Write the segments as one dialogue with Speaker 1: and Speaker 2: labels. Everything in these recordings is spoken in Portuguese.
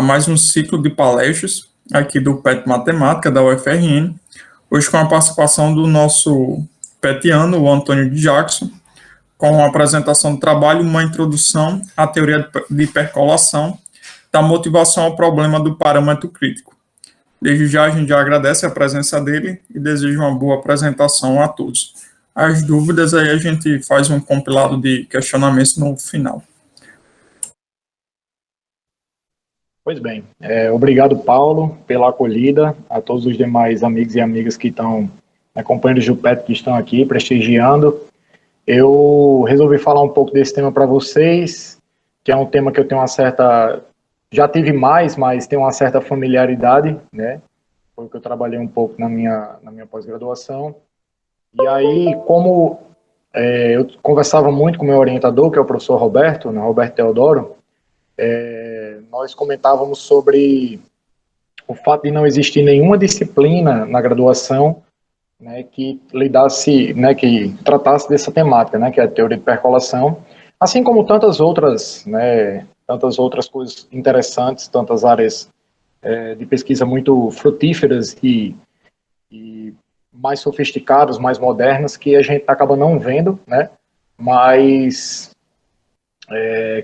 Speaker 1: mais um ciclo de palestras aqui do PET Matemática da UFRN, hoje com a participação do nosso petiano, o Antônio de Jackson, com a apresentação do trabalho, uma introdução à teoria de percolação, da motivação ao problema do parâmetro crítico. Desde já a gente já agradece a presença dele e deseja uma boa apresentação a todos. As dúvidas aí a gente faz um compilado de questionamentos no final.
Speaker 2: Pois bem, obrigado, Paulo, pela acolhida, a todos os demais amigos e amigas que estão acompanhando o Jupet, que estão aqui prestigiando. Eu resolvi falar um pouco desse tema para vocês, que é um tema que eu tenho uma certa... Já tive mais, mas tenho uma certa familiaridade, né? Foi o que eu trabalhei um pouco na minha pós-graduação. E aí, como eu conversava muito com o meu orientador, que é o professor Roberto, né, Roberto Teodoro, nós comentávamos sobre o fato de não existir nenhuma disciplina na graduação, né, que lidasse, né, que tratasse dessa temática, né, que é a teoria de percolação, assim como tantas outras, né, tantas outras coisas interessantes, tantas áreas de pesquisa muito frutíferas e mais sofisticadas, mais modernas, que a gente acaba não vendo, né, mas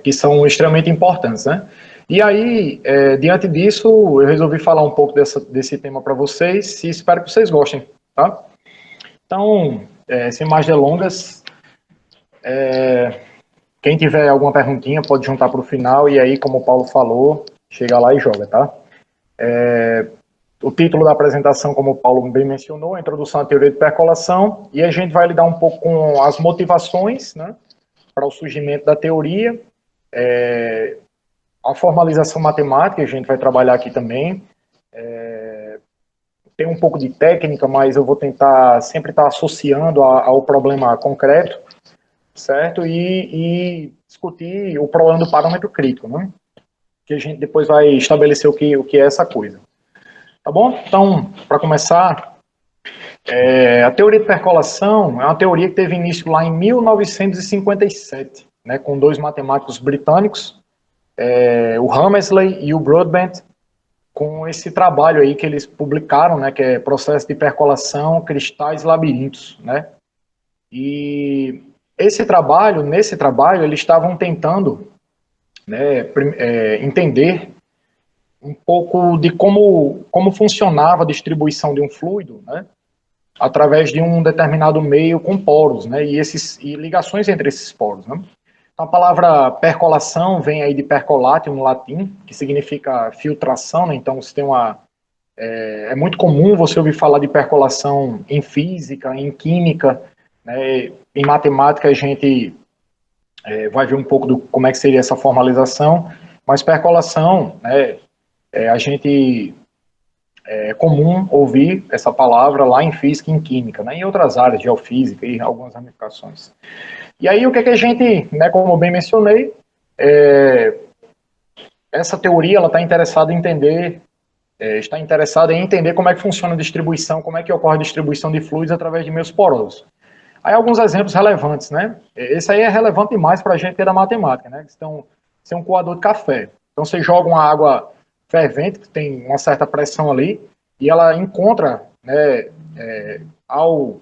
Speaker 2: que são extremamente importantes, né. E aí, diante disso, eu resolvi falar um pouco desse tema para vocês e espero que vocês gostem, tá? Então, sem mais delongas, quem tiver alguma perguntinha pode juntar para o final e aí, como o Paulo falou, chega lá e joga, tá? O título da apresentação, como o Paulo bem mencionou, é a Introdução à Teoria de Percolação, e a gente vai lidar um pouco com as motivações, né, para o surgimento da teoria, a formalização matemática, a gente vai trabalhar aqui também, tem um pouco de técnica, mas eu vou tentar sempre estar associando ao problema concreto, certo? E discutir o problema do parâmetro crítico, né? Que a gente depois vai estabelecer o que é essa coisa. Tá bom? Então, para começar, a teoria de percolação é uma teoria que teve início lá em 1957, né, com dois matemáticos britânicos, o Hammersley e o Broadbent, com esse trabalho aí que eles publicaram, né, que é Processo de Percolação, Cristais e Labirintos, né? E nesse trabalho, eles estavam tentando, né, entender um pouco de como funcionava a distribuição de um fluido, né, através de um determinado meio com poros, né, e ligações entre esses poros, né. Então, a palavra percolação vem aí de percolatium no latim, que significa filtração, né? Então você tem é muito comum você ouvir falar de percolação em física, em química, né? Em matemática a gente vai ver um pouco como é que seria essa formalização, mas percolação, né, é comum ouvir essa palavra lá em física e em química, né? Em outras áreas, geofísica e algumas ramificações. E aí o que a gente, né, como eu bem mencionei, essa teoria ela está interessada em entender como é que funciona a distribuição, como é que ocorre a distribuição de fluidos através de meios porosos. Aí alguns exemplos relevantes, né? Esse aí é relevante demais para a gente que é da matemática, né? Então, você é um coador de café. Então você joga uma água fervente, que tem uma certa pressão ali, e ela encontra, né, ao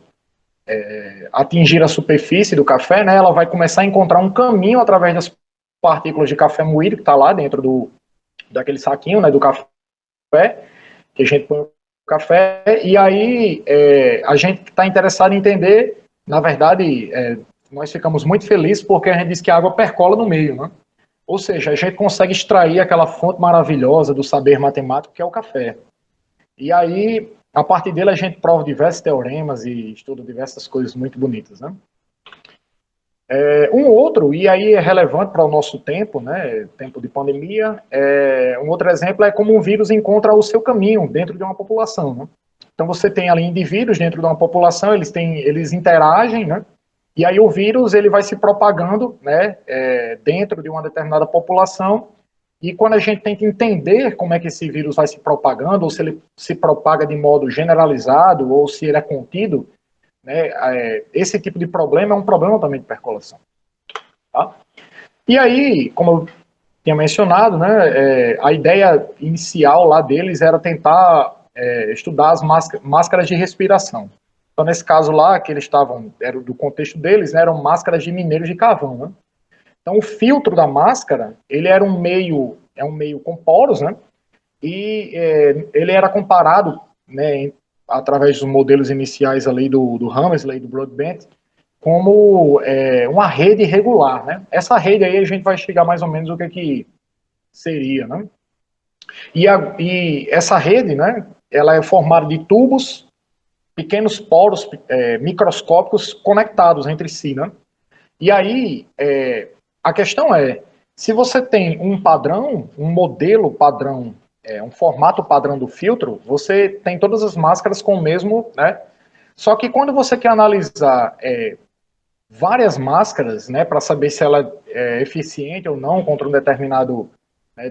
Speaker 2: atingir a superfície do café, né, ela vai começar a encontrar um caminho através das partículas de café moído que está lá dentro daquele saquinho, né, do café, que a gente põe o café, e aí a gente está interessado em entender, na verdade, nós ficamos muito felizes porque a gente diz que a água percola no meio, né? Ou seja, a gente consegue extrair aquela fonte maravilhosa do saber matemático que é o café. E aí, a partir dele, a gente prova diversos teoremas e estuda diversas coisas muito bonitas, né? Um outro, e aí é relevante para o nosso tempo, né, tempo de pandemia, um outro exemplo é como um vírus encontra o seu caminho dentro de uma população, né? Então você tem ali indivíduos dentro de uma população, eles interagem, né? E aí o vírus ele vai se propagando, né, dentro de uma determinada população. E quando a gente tenta entender como é que esse vírus vai se propagando, ou se ele se propaga de modo generalizado, ou se ele é contido, né, esse tipo de problema é um problema também de percolação. Tá? E aí, como eu tinha mencionado, né, a ideia inicial lá deles era tentar estudar as máscaras de respiração. Então, nesse caso lá, que eles estavam, era do contexto deles, né, eram máscaras de mineiros de carvão, né? Então, o filtro da máscara, ele era um meio com poros, né? E ele era comparado, né, através dos modelos iniciais ali do Hammersley, do Broadbent, como uma rede regular, né? Essa rede aí a gente vai chegar mais ou menos o que seria, né? E essa rede, né, ela é formada de tubos, pequenos poros microscópicos conectados entre si, né? E aí, a questão é, se você tem um padrão, um modelo padrão, um formato padrão do filtro, você tem todas as máscaras com o mesmo, né? Só que quando você quer analisar várias máscaras, né, para saber se ela é eficiente ou não contra um determinado,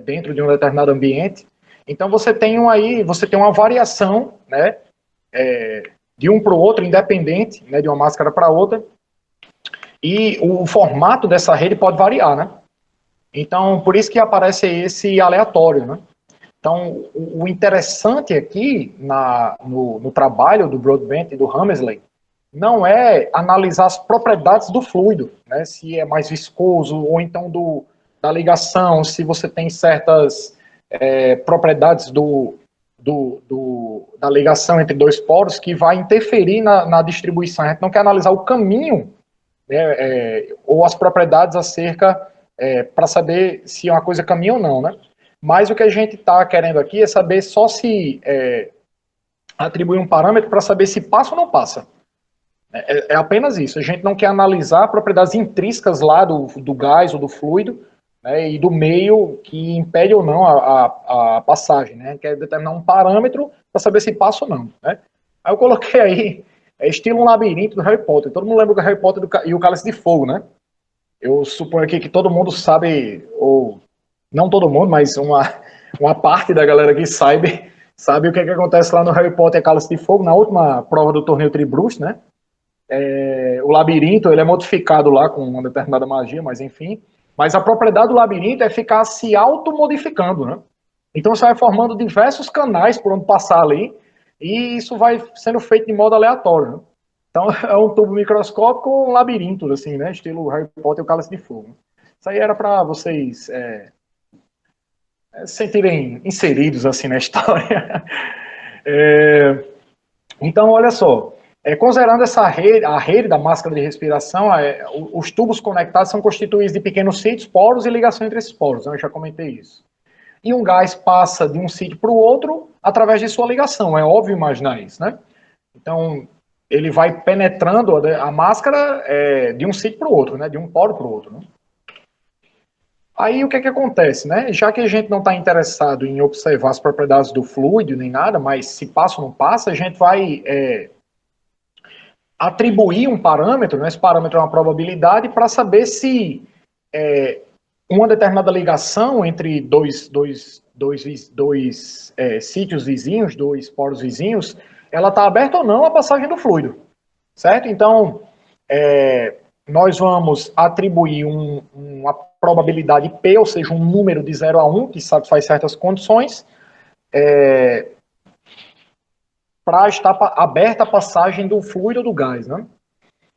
Speaker 2: dentro de um determinado ambiente, então você tem uma variação, né, de um para o outro, independente, né, de uma máscara para outra, e o formato dessa rede pode variar, né? Então, por isso que aparece esse aleatório, né? Então, o interessante aqui no trabalho do Broadbent e do Hammersley não é analisar as propriedades do fluido, né? Se é mais viscoso ou então da ligação, se você tem certas propriedades da ligação entre dois poros que vai interferir na distribuição. A gente não quer analisar o caminho, né, ou as propriedades acerca para saber se uma coisa caminha ou não, né? Mas o que a gente está querendo aqui é saber só se atribuir um parâmetro para saber se passa ou não passa. É apenas isso. A gente não quer analisar propriedades intrínsecas lá do gás ou do fluido, né, e do meio que impede ou não a passagem, né? Quer determinar um parâmetro para saber se passa ou não, né? Aí eu coloquei aí estilo um labirinto do Harry Potter. Todo mundo lembra do Harry Potter e o Cálice de Fogo, né? Eu suponho aqui que todo mundo sabe, ou não todo mundo, mas uma parte da galera que sabe o que acontece lá no Harry Potter e Cálice de Fogo, na última prova do torneio Tribruxo, né? O labirinto, ele é modificado lá com uma determinada magia, mas enfim. Mas a propriedade do labirinto é ficar se automodificando, né? Então você vai formando diversos canais por onde passar ali, e isso vai sendo feito de modo aleatório, né? Então é um tubo microscópico, um labirinto, assim, né? Estilo Harry Potter e o Cálice de Fogo. Isso aí era para vocês se sentirem inseridos assim na história. Então, olha só. Considerando a rede da máscara de respiração, os tubos conectados são constituídos de pequenos sítios, poros e ligação entre esses poros, né? Eu já comentei isso. E um gás passa de um sítio para o outro através de sua ligação, é óbvio imaginar isso, né? Então, ele vai penetrando a máscara de um sítio para o outro, né? De um poro para o outro, né? Aí o que acontece, né? Já que a gente não está interessado em observar as propriedades do fluido nem nada, mas se passa ou não passa, a gente vai atribuir um parâmetro, né? Esse parâmetro é uma probabilidade para saber se uma determinada ligação entre dois sítios vizinhos, dois poros vizinhos, ela está aberta ou não à passagem do fluido, certo? Então, nós vamos atribuir uma probabilidade P, ou seja, um número de 0 a 1, que satisfaz certas condições, para estar aberta a passagem do fluido ou do gás, né?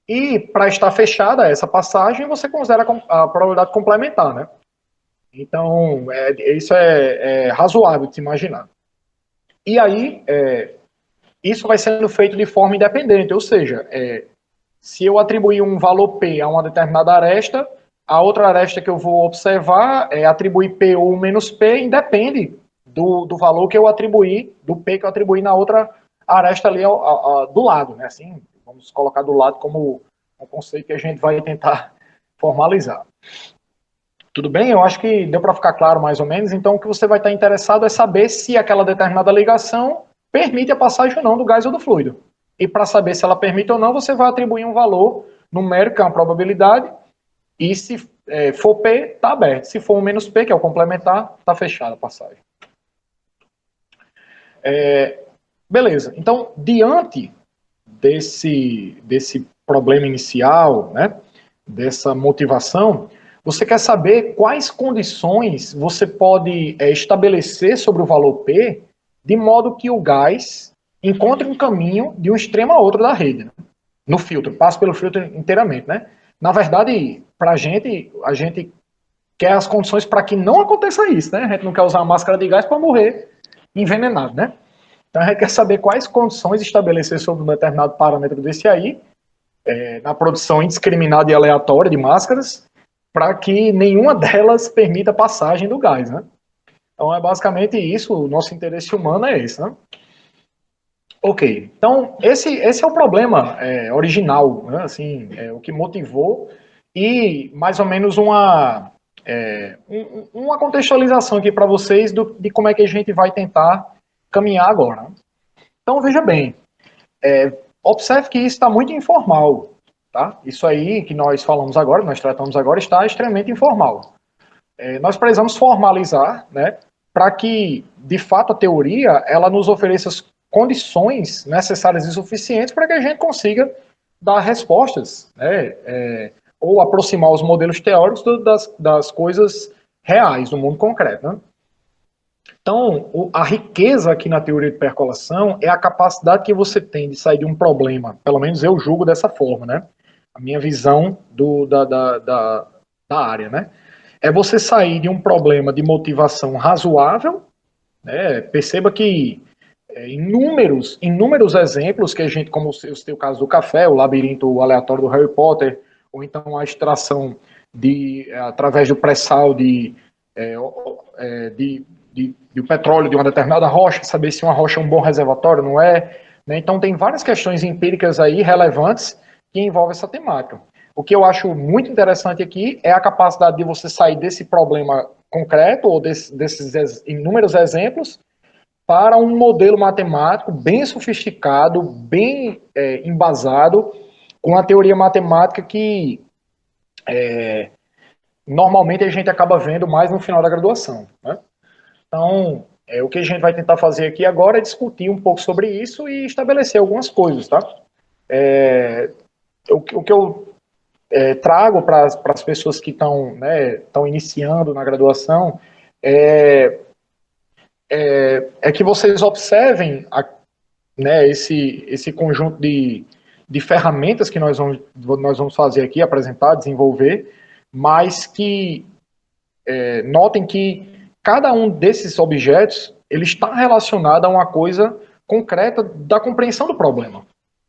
Speaker 2: E para estar fechada essa passagem, você considera a probabilidade complementar, né? Então, isso é razoável de se imaginar. E aí, isso vai sendo feito de forma independente, ou seja, se eu atribuir um valor P a uma determinada aresta, a outra aresta que eu vou observar é atribuir P ou menos P, independe do valor que eu atribuí, do P que eu atribuí na outra aresta ali do lado, né? Assim, vamos colocar do lado como um conceito que a gente vai tentar formalizar. Tudo bem? Eu acho que deu para ficar claro mais ou menos. Então, o que você vai estar interessado é saber se aquela determinada ligação permite a passagem ou não do gás ou do fluido. E para saber se ela permite ou não, você vai atribuir um valor numérico, que é uma probabilidade, e se for P, está aberto. Se for um menos P, que é o complementar, está fechada a passagem. Beleza. Então, diante desse problema inicial, né, dessa motivação, você quer saber quais condições você pode estabelecer sobre o valor P, de modo que o gás encontre um caminho de um extremo a outro da rede, né? No filtro, passa pelo filtro inteiramente, né? Na verdade, para a gente quer as condições para que não aconteça isso, né? A gente não quer usar uma máscara de gás para morrer envenenado, né? Então a gente quer saber quais condições estabelecer sobre um determinado parâmetro desse aí, na produção indiscriminada e aleatória de máscaras, para que nenhuma delas permita a passagem do gás, né? Então é basicamente isso, o nosso interesse humano é esse, né? Ok, então esse é o problema original, né? Assim, o que motivou e mais ou menos uma contextualização aqui para vocês de como é que a gente vai tentar caminhar agora, né? Então veja bem, observe que isso está muito informal, tá? Isso aí que nós falamos agora, nós tratamos agora, está extremamente informal. Nós precisamos formalizar, né, para que, de fato, a teoria ela nos ofereça as condições necessárias e suficientes para que a gente consiga dar respostas, né, ou aproximar os modelos teóricos das coisas reais, do mundo concreto, né? Então, a riqueza aqui na teoria de percolação é a capacidade que você tem de sair de um problema, pelo menos eu julgo dessa forma, né? A minha visão da área, né? É você sair de um problema de motivação razoável, né? Perceba que inúmeros exemplos que a gente, como o caso do café, o labirinto aleatório do Harry Potter, ou então a extração através do pré-sal de petróleo de uma determinada rocha, saber se uma rocha é um bom reservatório, não é, né? Então tem várias questões empíricas aí relevantes que envolvem essa temática. O que eu acho muito interessante aqui é a capacidade de você sair desse problema concreto ou desses inúmeros exemplos para um modelo matemático bem sofisticado, bem embasado, com a teoria matemática que normalmente a gente acaba vendo mais no final da graduação, né? Então, o que a gente vai tentar fazer aqui agora é discutir um pouco sobre isso e estabelecer algumas coisas, tá? O que eu trago para as pessoas que estão, né, iniciando na graduação é que vocês observem né, esse conjunto de ferramentas que nós vamos fazer aqui, apresentar, desenvolver, mas que notem que cada um desses objetos ele está relacionado a uma coisa concreta da compreensão do problema,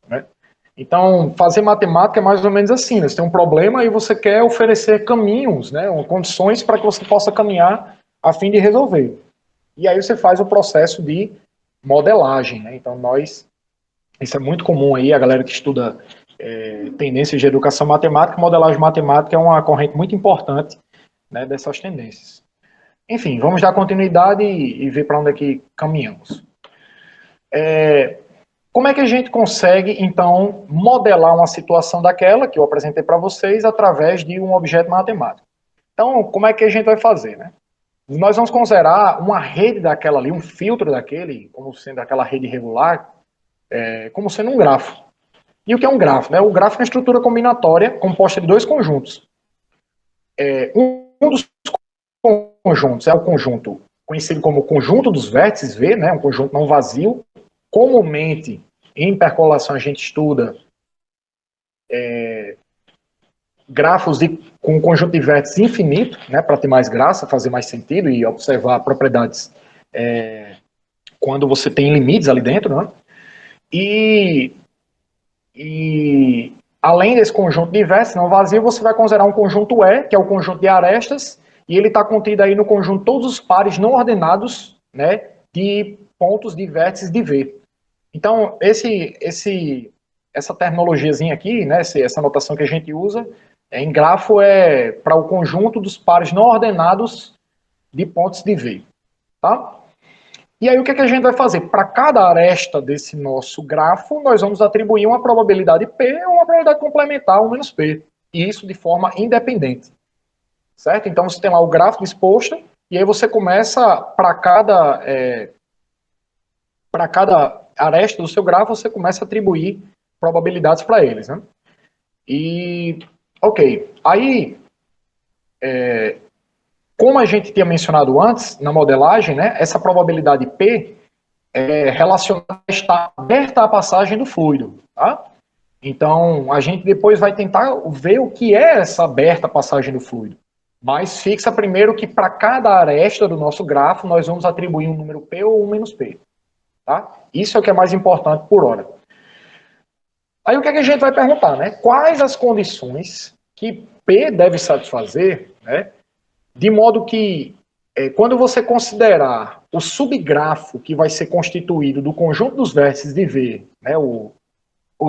Speaker 2: né? Então, fazer matemática é mais ou menos assim, né? Você tem um problema e você quer oferecer caminhos, né, condições para que você possa caminhar a fim de resolver. E aí você faz o processo de modelagem, né? Então, isso é muito comum aí, a galera que estuda tendências de educação matemática, modelagem matemática é uma corrente muito importante, né, dessas tendências. Enfim, vamos dar continuidade e ver para onde é que caminhamos. Como é que a gente consegue, então, modelar uma situação daquela que eu apresentei para vocês através de um objeto matemático? Então, como é que a gente vai fazer, né? Nós vamos considerar uma rede daquela ali, um filtro daquele, como sendo aquela rede regular, como sendo um grafo. E o que é um grafo, né? O grafo é uma estrutura combinatória composta de dois conjuntos. Um dos conjuntos é o conjunto conhecido como conjunto dos vértices V, né? Um conjunto não vazio. Comumente, em percolação, a gente estuda grafos com um conjunto de vértices infinito, né? Para ter mais graça, fazer mais sentido e observar propriedades quando você tem limites ali dentro, né? E além desse conjunto de vértices não vazio, você vai considerar um conjunto E, que é o conjunto de arestas, e ele está contido aí no conjunto todos os pares não ordenados, né, de pontos de vértices de V. Então, essa terminologiazinha aqui, né, essa notação que a gente usa em grafo é para o conjunto dos pares não ordenados de pontos de V, tá? E aí o que a gente vai fazer? Para cada aresta desse nosso grafo, nós vamos atribuir uma probabilidade P ou uma probabilidade complementar, 1 menos P. E isso de forma independente. Certo? Então você tem lá o grafo disposto, e aí você começa, para cada aresta do seu grafo, você começa a atribuir probabilidades para eles, né? E, ok. Aí, como a gente tinha mencionado antes, na modelagem, né, essa probabilidade P é relacionada a estar aberta à passagem do fluido. Tá? Então, a gente depois vai tentar ver o que é essa aberta passagem do fluido. Mas fixa primeiro que para cada aresta do nosso grafo, nós vamos atribuir um número P ou um menos P. Tá? Isso é o que é mais importante por hora. Aí o que é que a gente vai perguntar? Né? Quais as condições que P deve satisfazer, né, de modo que, quando você considerar o subgrafo que vai ser constituído do conjunto dos vértices de V, né, o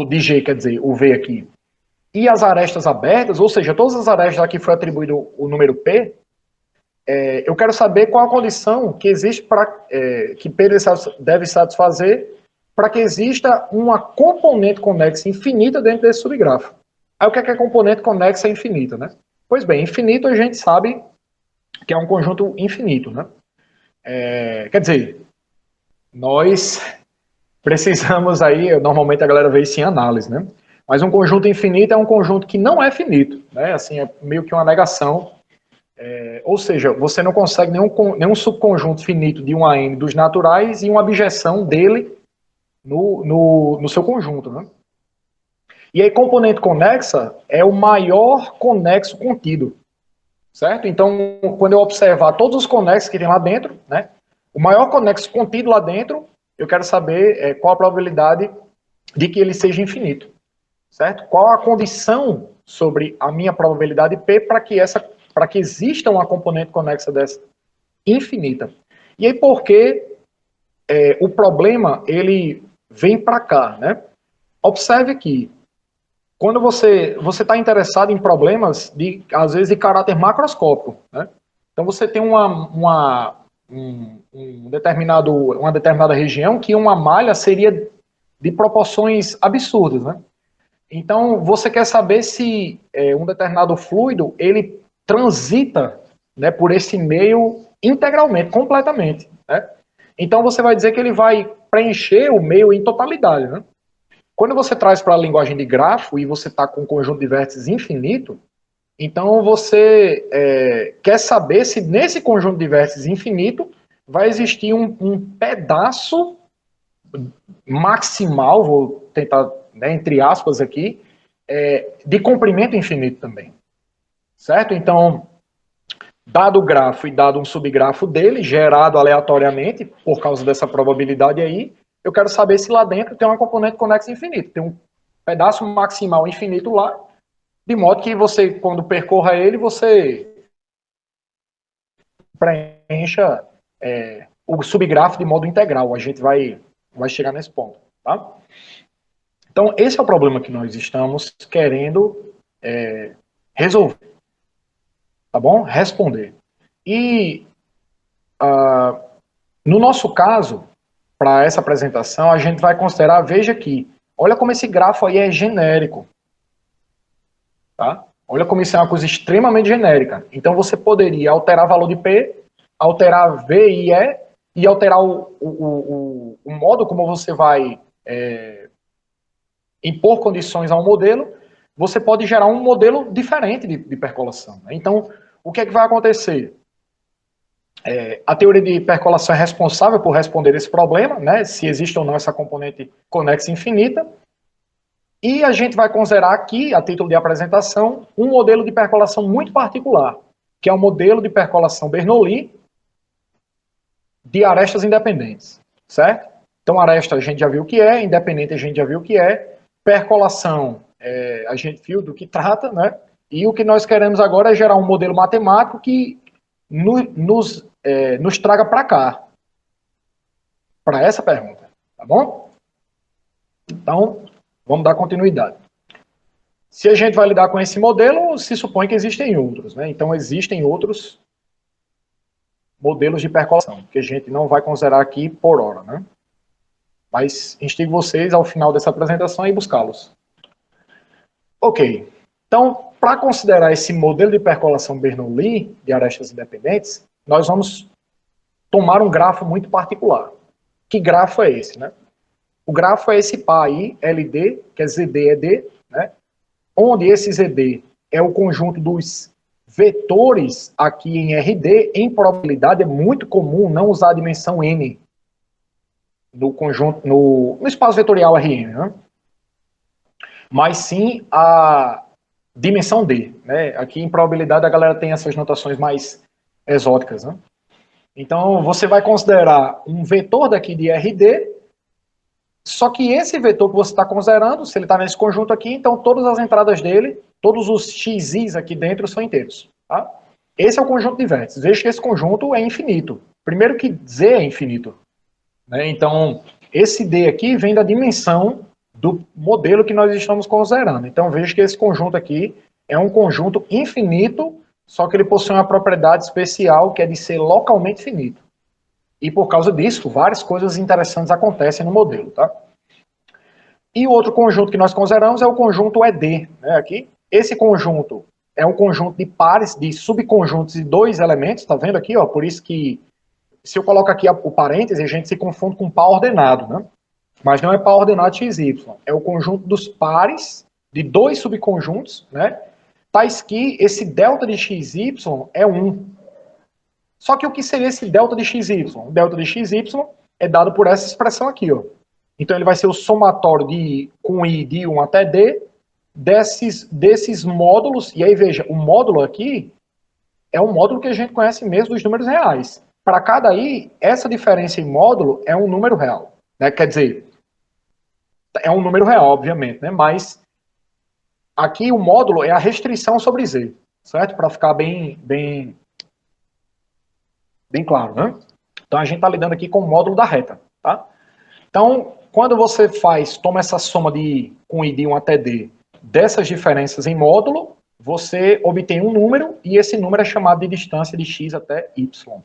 Speaker 2: de G, quer dizer, o V aqui, e as arestas abertas, ou seja, todas as arestas aqui foi atribuído o número P, eu quero saber qual a condição que existe para que P deve satisfazer para que exista uma componente conexa infinita dentro desse subgrafo. Aí o que é componente conexa infinita, né? Pois bem, infinito a gente sabe que é um conjunto infinito, né? Quer dizer, nós precisamos aí, normalmente a galera vê isso em análise, né? Mas um conjunto infinito é um conjunto que não é finito, né? Assim, é meio que uma negação. Ou seja, você não consegue nenhum subconjunto finito de um AN dos naturais e uma abjeção dele no seu conjunto, né? E aí, componente conexa é o maior conexo contido, certo? Então, quando eu observar todos os conexos que tem lá dentro, né? O maior conexo contido lá dentro, eu quero saber qual a probabilidade de que ele seja infinito, certo? Qual a condição sobre a minha probabilidade P para que exista uma componente conexa dessa infinita. E aí, por que o problema ele vem para cá, né? Observe que quando você está interessado em problemas às vezes de caráter macroscópico, né? Então você tem uma determinada região que uma malha seria de proporções absurdas, né? Então você quer saber se um determinado fluido ele transita, né, por esse meio integralmente, completamente, né? Então você vai dizer que ele vai preencher o meio em totalidade, né? Quando você traz para a linguagem de grafo e você está com um conjunto de vértices infinito, então você quer saber se nesse conjunto de vértices infinito vai existir um pedaço maximal, vou tentar, né, entre aspas aqui, de comprimento infinito também. Certo? Então, dado o grafo e dado um subgrafo dele, gerado aleatoriamente, por causa dessa probabilidade aí, eu quero saber se lá dentro tem uma componente conexa infinita. Tem um pedaço maximal infinito lá, de modo que você, quando percorra ele, você preencha o subgrafo de modo integral. A gente vai chegar nesse ponto. Tá? Então, esse é o problema que nós estamos querendo resolver. Tá bom? Responder. E, no nosso caso, para essa apresentação, a gente vai considerar, veja aqui, olha como esse grafo aí é genérico. Tá? Olha como isso é uma coisa extremamente genérica. Então você poderia alterar valor de P, alterar V e E, e alterar o modo como você vai impor condições a um modelo, você pode gerar um modelo diferente de percolação. Né? Então, o que é que vai acontecer? A teoria de percolação é responsável por responder esse problema, né, se existe ou não essa componente conexa infinita, e a gente vai considerar aqui, a título de apresentação, um modelo de percolação muito particular, que é o modelo de percolação Bernoulli de arestas independentes, certo? Então, aresta a gente já viu o que é, independente a gente já viu o que é, percolação a gente viu do que trata, né? E o que nós queremos agora é gerar um modelo matemático que nos traga para cá, para essa pergunta, tá bom? Então, vamos dar continuidade. Se a gente vai lidar com esse modelo, se supõe que existem outros, né? Então, existem outros modelos de percolação, que a gente não vai considerar aqui por hora, né? Mas instigo vocês, ao final dessa apresentação, a ir buscá-los. Ok. Então, para considerar esse modelo de percolação Bernoulli, de arestas independentes, nós vamos tomar um grafo muito particular. Que grafo é esse, né? O grafo é esse par aí, LD, que é ZD é D, né? Onde esse ZD é o conjunto dos vetores aqui em RD, em probabilidade, é muito comum não usar a dimensão N no conjunto, no espaço vetorial Rn, né? Mas sim a dimensão D, né? Aqui em probabilidade a galera tem essas notações mais exóticas, né? Então você vai considerar um vetor daqui de RD, só que esse vetor que você está considerando, se ele está nesse conjunto aqui, então todas as entradas dele, todos os xis aqui dentro são inteiros, tá? Esse é o conjunto de vértices. Veja que esse conjunto é infinito. Primeiro que Z é infinito, né? Então esse D aqui vem da dimensão do modelo que nós estamos considerando. Então veja que esse conjunto aqui é um conjunto infinito, só que ele possui uma propriedade especial que é de ser localmente finito. E por causa disso, várias coisas interessantes acontecem no modelo, tá? E o outro conjunto que nós consideramos é o conjunto ED, né, aqui. Esse conjunto é um conjunto de pares, de subconjuntos de dois elementos, tá vendo aqui, ó? Por isso que, se eu coloco aqui o parêntese, a gente se confunde com par ordenado, né? Mas não é par ordenado XY, é o conjunto dos pares de dois subconjuntos, né? Tais que esse delta de XY é 1. Só que o que seria esse delta de XY? O delta de XY é dado por essa expressão aqui, ó. Então ele vai ser o somatório com I de 1 até D desses módulos. E aí veja, o módulo aqui é um módulo que a gente conhece mesmo dos números reais. Para cada I, essa diferença em módulo é um número real, né? Quer dizer, é um número real, obviamente, né? Mas aqui o módulo é a restrição sobre Z, certo? Para ficar bem claro, né? Então a gente está lidando aqui com o módulo da reta, tá? Então, quando você toma essa soma com I de 1 até D dessas diferenças em módulo, você obtém um número e esse número é chamado de distância de x até y,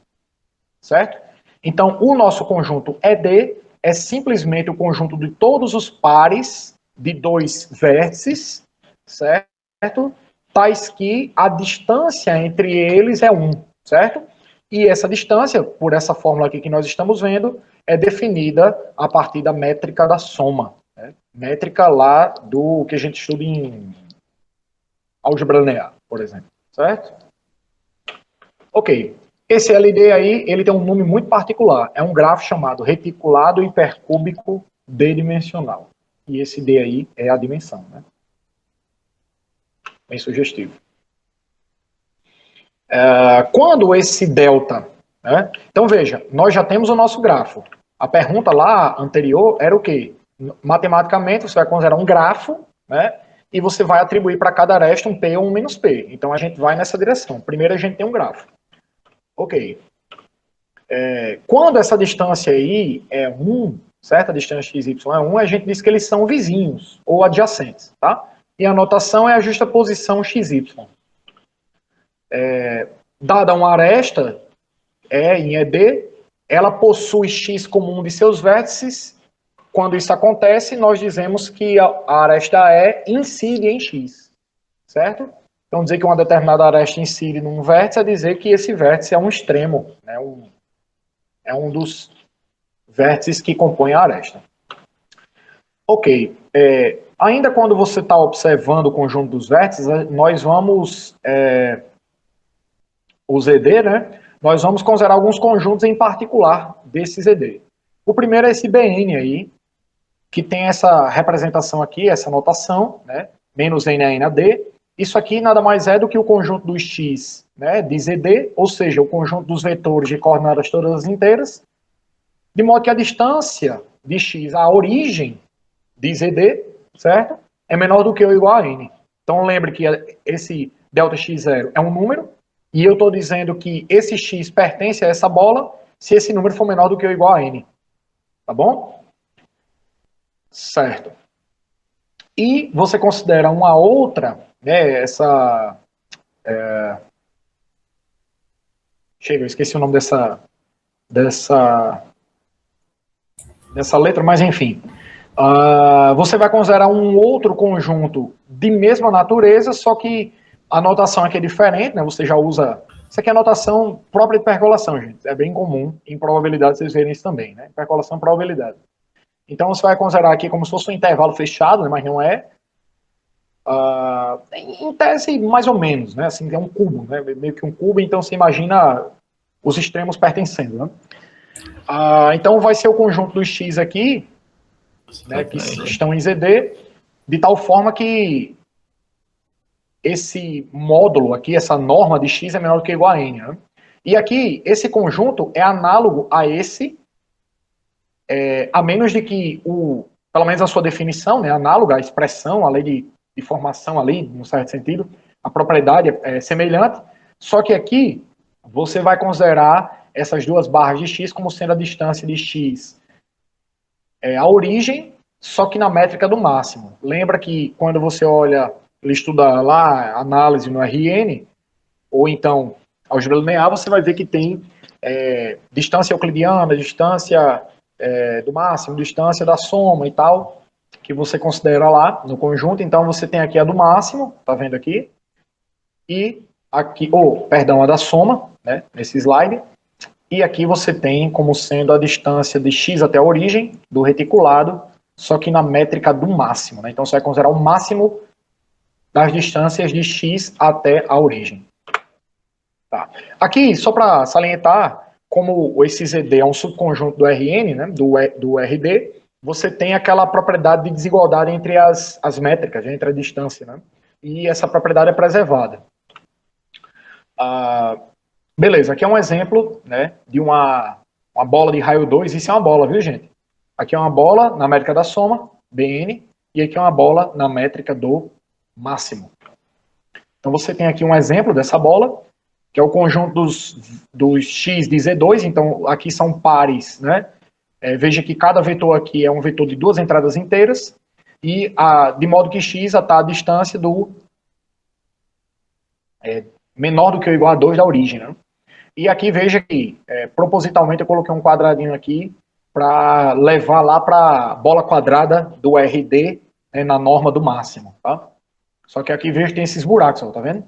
Speaker 2: certo? Então, o nosso conjunto ED é simplesmente o conjunto de todos os pares de dois vértices, certo? Tais que a distância entre eles é 1, certo? E essa distância, por essa fórmula aqui que nós estamos vendo, é definida a partir da métrica da soma. Né? Métrica lá do que a gente estuda em álgebra linear, por exemplo. Certo? Ok. Esse LD aí, ele tem um nome muito particular. É um grafo chamado reticulado hipercúbico D-dimensional. E esse D aí é a dimensão. Né? Bem sugestivo. Quando esse delta... Né? Então, veja, nós já temos o nosso grafo. A pergunta lá anterior era o quê? Matematicamente, você vai considerar um grafo, né? E você vai atribuir para cada aresta um P ou um menos P. Então, a gente vai nessa direção. Primeiro, a gente tem um grafo. Ok. Quando essa distância aí é 1, certo? A distância XY é 1, a gente diz que eles são vizinhos ou adjacentes, tá? E a notação é a justaposição XY. Dada uma aresta, em ED, ela possui X como um de seus vértices. Quando isso acontece, nós dizemos que a aresta E incide em X, certo? Então, dizer que uma determinada aresta incide num vértice é dizer que esse vértice é um extremo, né? É um dos vértices que compõem a aresta. Ok. Ainda quando você está observando o conjunto dos vértices, nós vamos... o ZD, né? Nós vamos considerar alguns conjuntos em particular desse ZD. O primeiro é esse BN aí, que tem essa representação aqui, essa notação, né? Menos N a N a D. Isso aqui nada mais é do que o conjunto dos X, né, de ZD, ou seja, o conjunto dos vetores de coordenadas todas inteiras, de modo que a distância de X, a origem de ZD, certo? É menor do que ou igual a N. Então lembre que esse delta X0 é um número, e eu estou dizendo que esse X pertence a essa bola se esse número for menor do que ou igual a N. Tá bom? Certo. E você considera uma outra, né, Chega, eu esqueci o nome dessa letra, mas enfim. Você vai considerar um outro conjunto de mesma natureza, só que a notação aqui é diferente, né? Você já usa... Isso aqui é a notação própria de percolação, gente. É bem comum em probabilidade vocês verem isso também, né? Percolação, probabilidade. Então você vai considerar aqui como se fosse um intervalo fechado, né? Mas não é. Em tese, mais ou menos, né? Assim, é um cubo, né? Meio que um cubo, então você imagina os extremos pertencendo, né? Então vai ser o conjunto dos x aqui, né, que estão em ZD, de tal forma que esse módulo aqui, essa norma de x é menor do que ou igual a n. Né? E aqui, esse conjunto é análogo a esse, a menos de que, pelo menos a sua definição, né, análoga à expressão, a lei de formação ali, num certo sentido, a propriedade é semelhante, só que aqui você vai considerar essas duas barras de x como sendo a distância de x a origem, só que na métrica do máximo. Lembra que quando você olha, ele estuda lá análise no RN, ou então álgebra linear, você vai ver que tem distância euclidiana, distância do máximo, distância da soma e tal, que você considera lá no conjunto. Então você tem aqui a do máximo, tá vendo aqui? E aqui, perdão, a da soma, né, nesse slide. E aqui você tem como sendo a distância de x até a origem do reticulado, só que na métrica do máximo. Né? Então você vai considerar o máximo das distâncias de x até a origem. Tá. Aqui, só para salientar, como esse ZD é um subconjunto do RN, né, do RD, você tem aquela propriedade de desigualdade entre as métricas, entre a distância. Né? E essa propriedade é preservada. Beleza, aqui é um exemplo, né, de uma bola de raio 2. Isso é uma bola, viu, gente? Aqui é uma bola na métrica da soma, Bn, e aqui é uma bola na métrica do máximo. Então você tem aqui um exemplo dessa bola, que é o conjunto dos x de Z2. Então aqui são pares, né? Veja que cada vetor aqui é um vetor de duas entradas inteiras, e de modo que x está a distância do menor do que ou igual a 2 da origem, né? E aqui veja que, propositalmente, eu coloquei um quadradinho aqui para levar lá para a bola quadrada do RD, né, na norma do máximo. Tá? Só que aqui veja que tem esses buracos, ó, tá vendo?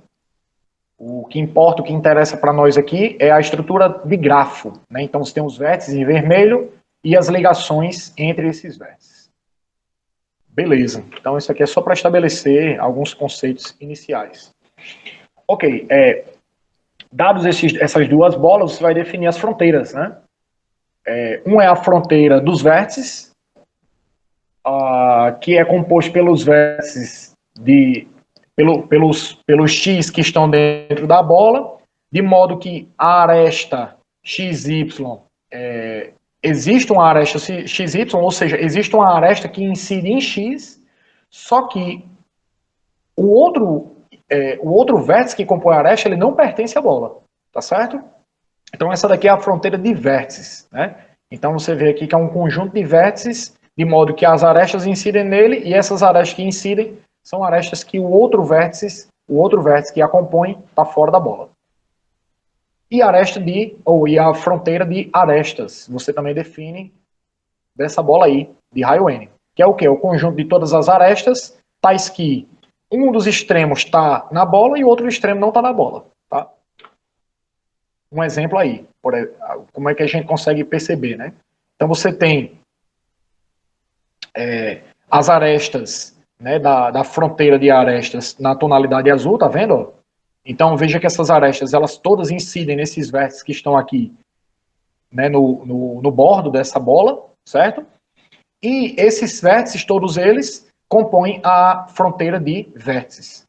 Speaker 2: O que importa, o que interessa para nós aqui é a estrutura de grafo. Né? Então você tem os vértices em vermelho e as ligações entre esses vértices. Beleza. Então isso aqui é só para estabelecer alguns conceitos iniciais. Ok, dados essas duas bolas, você vai definir as fronteiras, né? Um é a fronteira dos vértices, que é composto pelos vértices pelos x que estão dentro da bola, de modo que a aresta xy, existe uma aresta xy, ou seja, existe uma aresta que incide em x, só que o outro vértice que compõe a aresta, ele não pertence à bola, tá certo? Então essa daqui é a fronteira de vértices, né? Então você vê aqui que é um conjunto de vértices, de modo que as arestas incidem nele, e essas arestas que incidem são arestas que o outro vértice que a compõe está fora da bola. E a fronteira de arestas, você também define dessa bola aí, de raio N, que é o quê? O conjunto de todas as arestas, tais que um dos extremos está na bola e o outro extremo não está na bola. Tá? Um exemplo aí, como é que a gente consegue perceber, né? Então você tem as arestas, né, da fronteira de arestas na tonalidade azul, tá vendo? Então veja que essas arestas, elas todas incidem nesses vértices que estão aqui, né, no bordo dessa bola, certo? E esses vértices, todos eles, compõem a fronteira de vértices,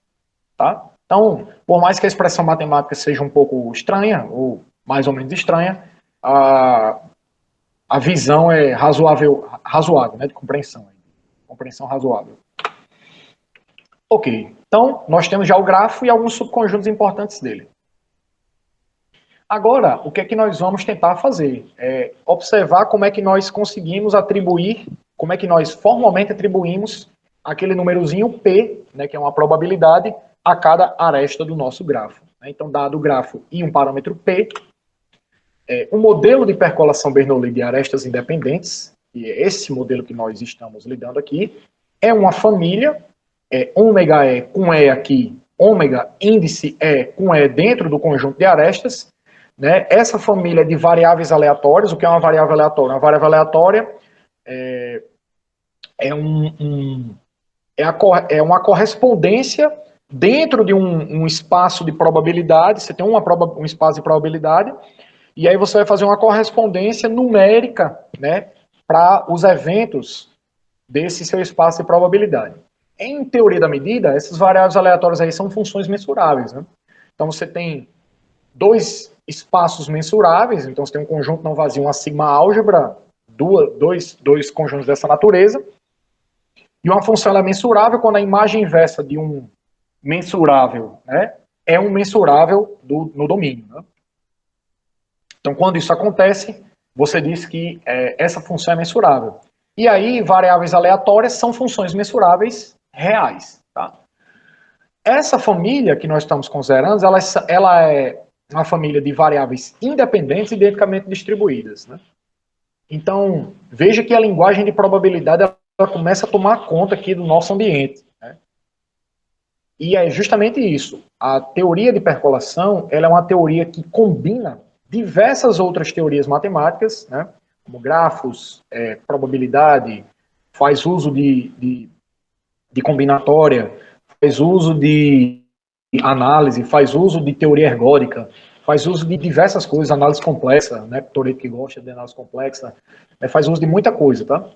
Speaker 2: tá? Então, por mais que a expressão matemática seja um pouco estranha, ou mais ou menos estranha, a visão é razoável, né, de compreensão razoável. Ok, então nós temos já o grafo e alguns subconjuntos importantes dele. Agora, o que é que nós vamos tentar fazer? É observar como é que nós conseguimos atribuir, como é que nós formalmente atribuímos aquele númerozinho P, né, que é uma probabilidade, a cada aresta do nosso grafo. Então, dado o grafo e um parâmetro P, o modelo de percolação Bernoulli de arestas independentes, que é esse modelo que nós estamos lidando aqui, é uma família, ômega E com E aqui, ômega índice E com E dentro do conjunto de arestas, né? Essa família é de variáveis aleatórias. O que é uma variável aleatória? Uma variável aleatória é é uma correspondência dentro de um espaço de probabilidade. Você tem um espaço de probabilidade, e aí você vai fazer uma correspondência numérica, né, para os eventos desse seu espaço de probabilidade. Em teoria da medida, essas variáveis aleatórias aí são funções mensuráveis, né? Então você tem dois espaços mensuráveis, então você tem um conjunto não vazio, uma sigma álgebra, dois conjuntos dessa natureza, e uma função é mensurável quando a imagem inversa de um mensurável, né, é um mensurável no domínio. Né? Então, quando isso acontece, você diz que essa função é mensurável. E aí, variáveis aleatórias são funções mensuráveis reais. Tá? Essa família que nós estamos considerando, ela é uma família de variáveis independentes e identicamente distribuídas. Né? Então, veja que a linguagem de probabilidade ela começa a tomar conta aqui do nosso ambiente. Né? E é justamente isso. A teoria de percolação ela é uma teoria que combina diversas outras teorias matemáticas, né? Como grafos, probabilidade, faz uso de combinatória, faz uso de análise, faz uso de teoria ergódica, faz uso de diversas coisas, análise complexa, né? Toreto que gosta de análise complexa, faz uso de muita coisa, tá?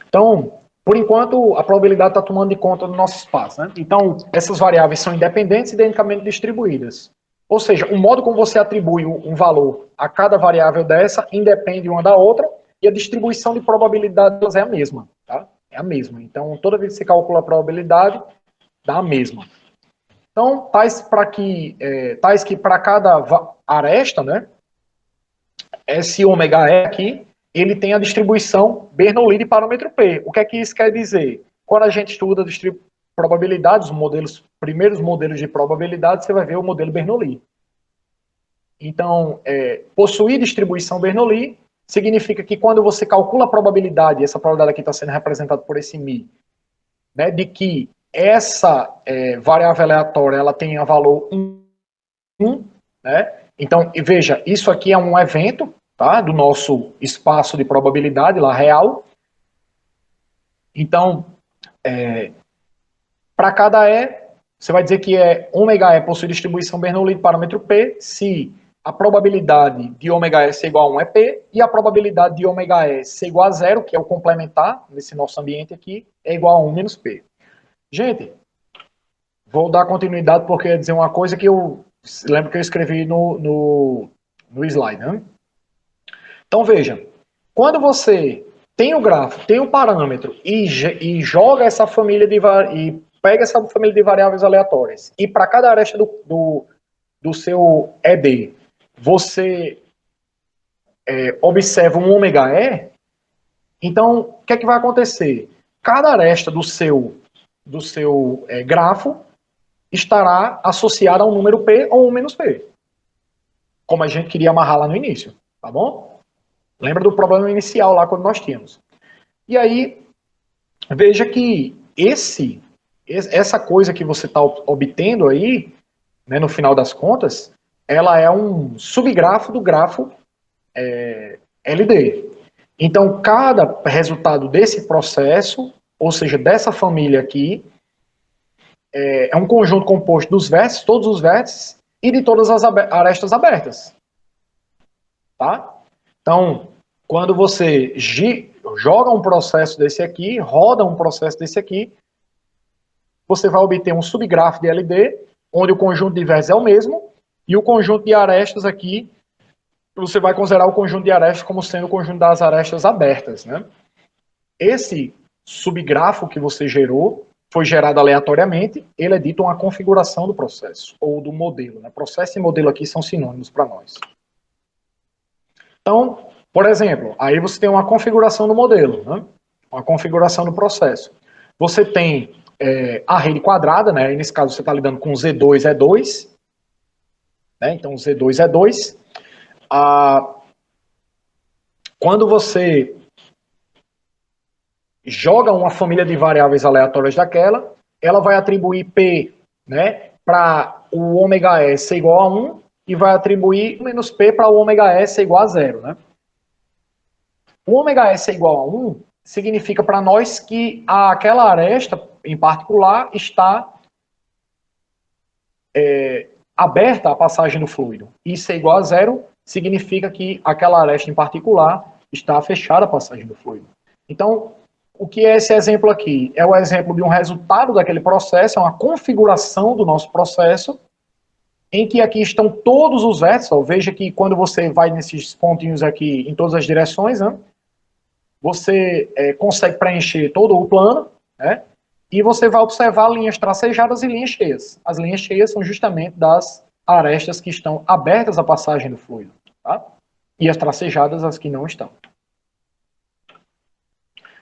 Speaker 2: Então, por enquanto, a probabilidade está tomando de conta do nosso espaço, né? Então, essas variáveis são independentes e identicamente distribuídas. Ou seja, o modo como você atribui um valor a cada variável dessa independe uma da outra e a distribuição de probabilidades é a mesma, tá? É a mesma. Então, toda vez que você calcula a probabilidade, dá a mesma. Então, tais que para cada aresta, né, esse ômega E aqui, ele tem a distribuição Bernoulli de parâmetro P. O que é que isso quer dizer? Quando a gente estuda probabilidades, primeiros modelos de probabilidade, você vai ver o modelo Bernoulli. Então, possuir distribuição Bernoulli significa que quando você calcula a probabilidade, essa probabilidade aqui está sendo representada por esse μ, né, de que essa variável aleatória ela tenha valor 1, né? Então, veja, isso aqui é um evento, tá, do nosso espaço de probabilidade lá real. Então, para cada E, você vai dizer que ômega E possui distribuição Bernoulli de parâmetro P, se a probabilidade de ômega E ser igual a 1 é P, e a probabilidade de ômega E ser igual a 0, que é o complementar, nesse nosso ambiente aqui, é igual a 1 menos P. Gente, vou dar continuidade porque eu ia dizer uma coisa que eu lembro que eu escrevi no slide, né? Então, veja, quando você tem o gráfico, tem o parâmetro e joga essa família e pega essa família de variáveis aleatórias e para cada aresta do seu ED, você observa um ômega E, então, o que é que vai acontecer? Cada aresta do seu grafo estará associada a um número P ou um menos P. Como a gente queria amarrar lá no início, tá bom? Lembra do problema inicial lá quando nós tínhamos. E aí, veja que essa coisa que você está obtendo aí, né, no final das contas, ela é um subgrafo do grafo LD. Então, cada resultado desse processo, ou seja, dessa família aqui, é um conjunto composto dos vértices, todos os vértices, e de todas as arestas abertas. Tá? Então, quando você joga um processo desse aqui, roda um processo desse aqui, você vai obter um subgrafo de LD, onde o conjunto de vértices é o mesmo, e o conjunto de arestas aqui, você vai considerar o conjunto de arestas como sendo o conjunto das arestas abertas. Né? Esse subgrafo que você gerou foi gerado aleatoriamente, ele é dito uma configuração do processo, ou do modelo. Né? Processo e modelo aqui são sinônimos para nós. Então, por exemplo, aí você tem uma configuração do modelo, né? Uma configuração do processo. Você tem a rede quadrada, né? Nesse caso você está lidando com Z2 é 2, né? Então Z2 é 2. Quando você joga uma família de variáveis aleatórias daquela, ela vai atribuir P, né, para o ômega E ser igual a 1 e vai atribuir menos P para o ômega E ser igual a 0. Né? O ômega E ser igual a 1 significa para nós que aquela aresta em particular está aberta a passagem do fluido. E C igual a zero significa que aquela aresta em particular está fechada a passagem do fluido. Então, o que é esse exemplo aqui? É o exemplo de um resultado daquele processo, é uma configuração do nosso processo, em que aqui estão todos os vértices. Ó, veja que quando você vai nesses pontinhos aqui em todas as direções, né, você consegue preencher todo o plano, né, e você vai observar linhas tracejadas e linhas cheias. As linhas cheias são justamente das arestas que estão abertas à passagem do fluido, tá? E as tracejadas as que não estão.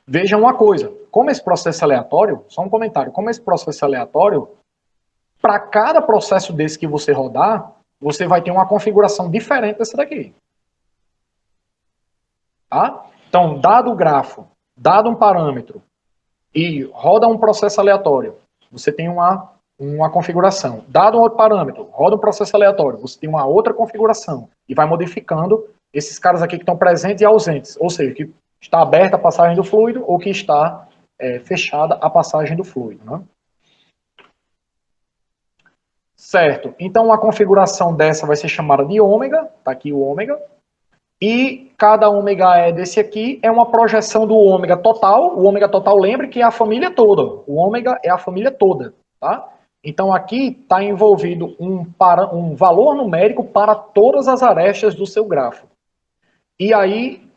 Speaker 2: Veja uma coisa, como esse processo aleatório, só um comentário, como esse processo aleatório, para cada processo desse que você rodar, você vai ter uma configuração diferente dessa daqui. Tá? Então, dado o grafo, dado um parâmetro, e roda um processo aleatório, você tem uma configuração. Dado um outro parâmetro, roda um processo aleatório, você tem uma outra configuração. E vai modificando esses caras aqui que estão presentes e ausentes. Ou seja, que está aberta a passagem do fluido ou que está fechada a passagem do fluido. Né? Certo. Então, a configuração dessa vai ser chamada de ômega. Está aqui o ômega. E cada ômega desse aqui é uma projeção do ômega total. O ômega total, lembre que é a família toda. O ômega é a família toda, tá? Então aqui está envolvido um valor numérico para todas as arestas do seu grafo. E aí,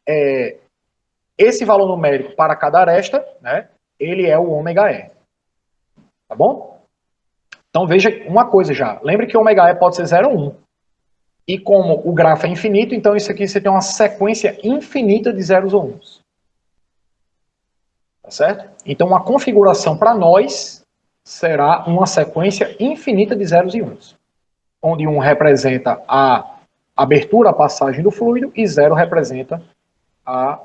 Speaker 2: esse valor numérico para cada aresta, né, ele é o ômega E. Tá bom? Então veja uma coisa já. Lembre que o ômega E pode ser 0 ou 1. E como o grafo é infinito, então isso aqui você tem uma sequência infinita de zeros ou uns. Tá certo? Então a configuração para nós será uma sequência infinita de zeros e uns. Onde 1 representa a abertura, a passagem do fluido, e 0 representa a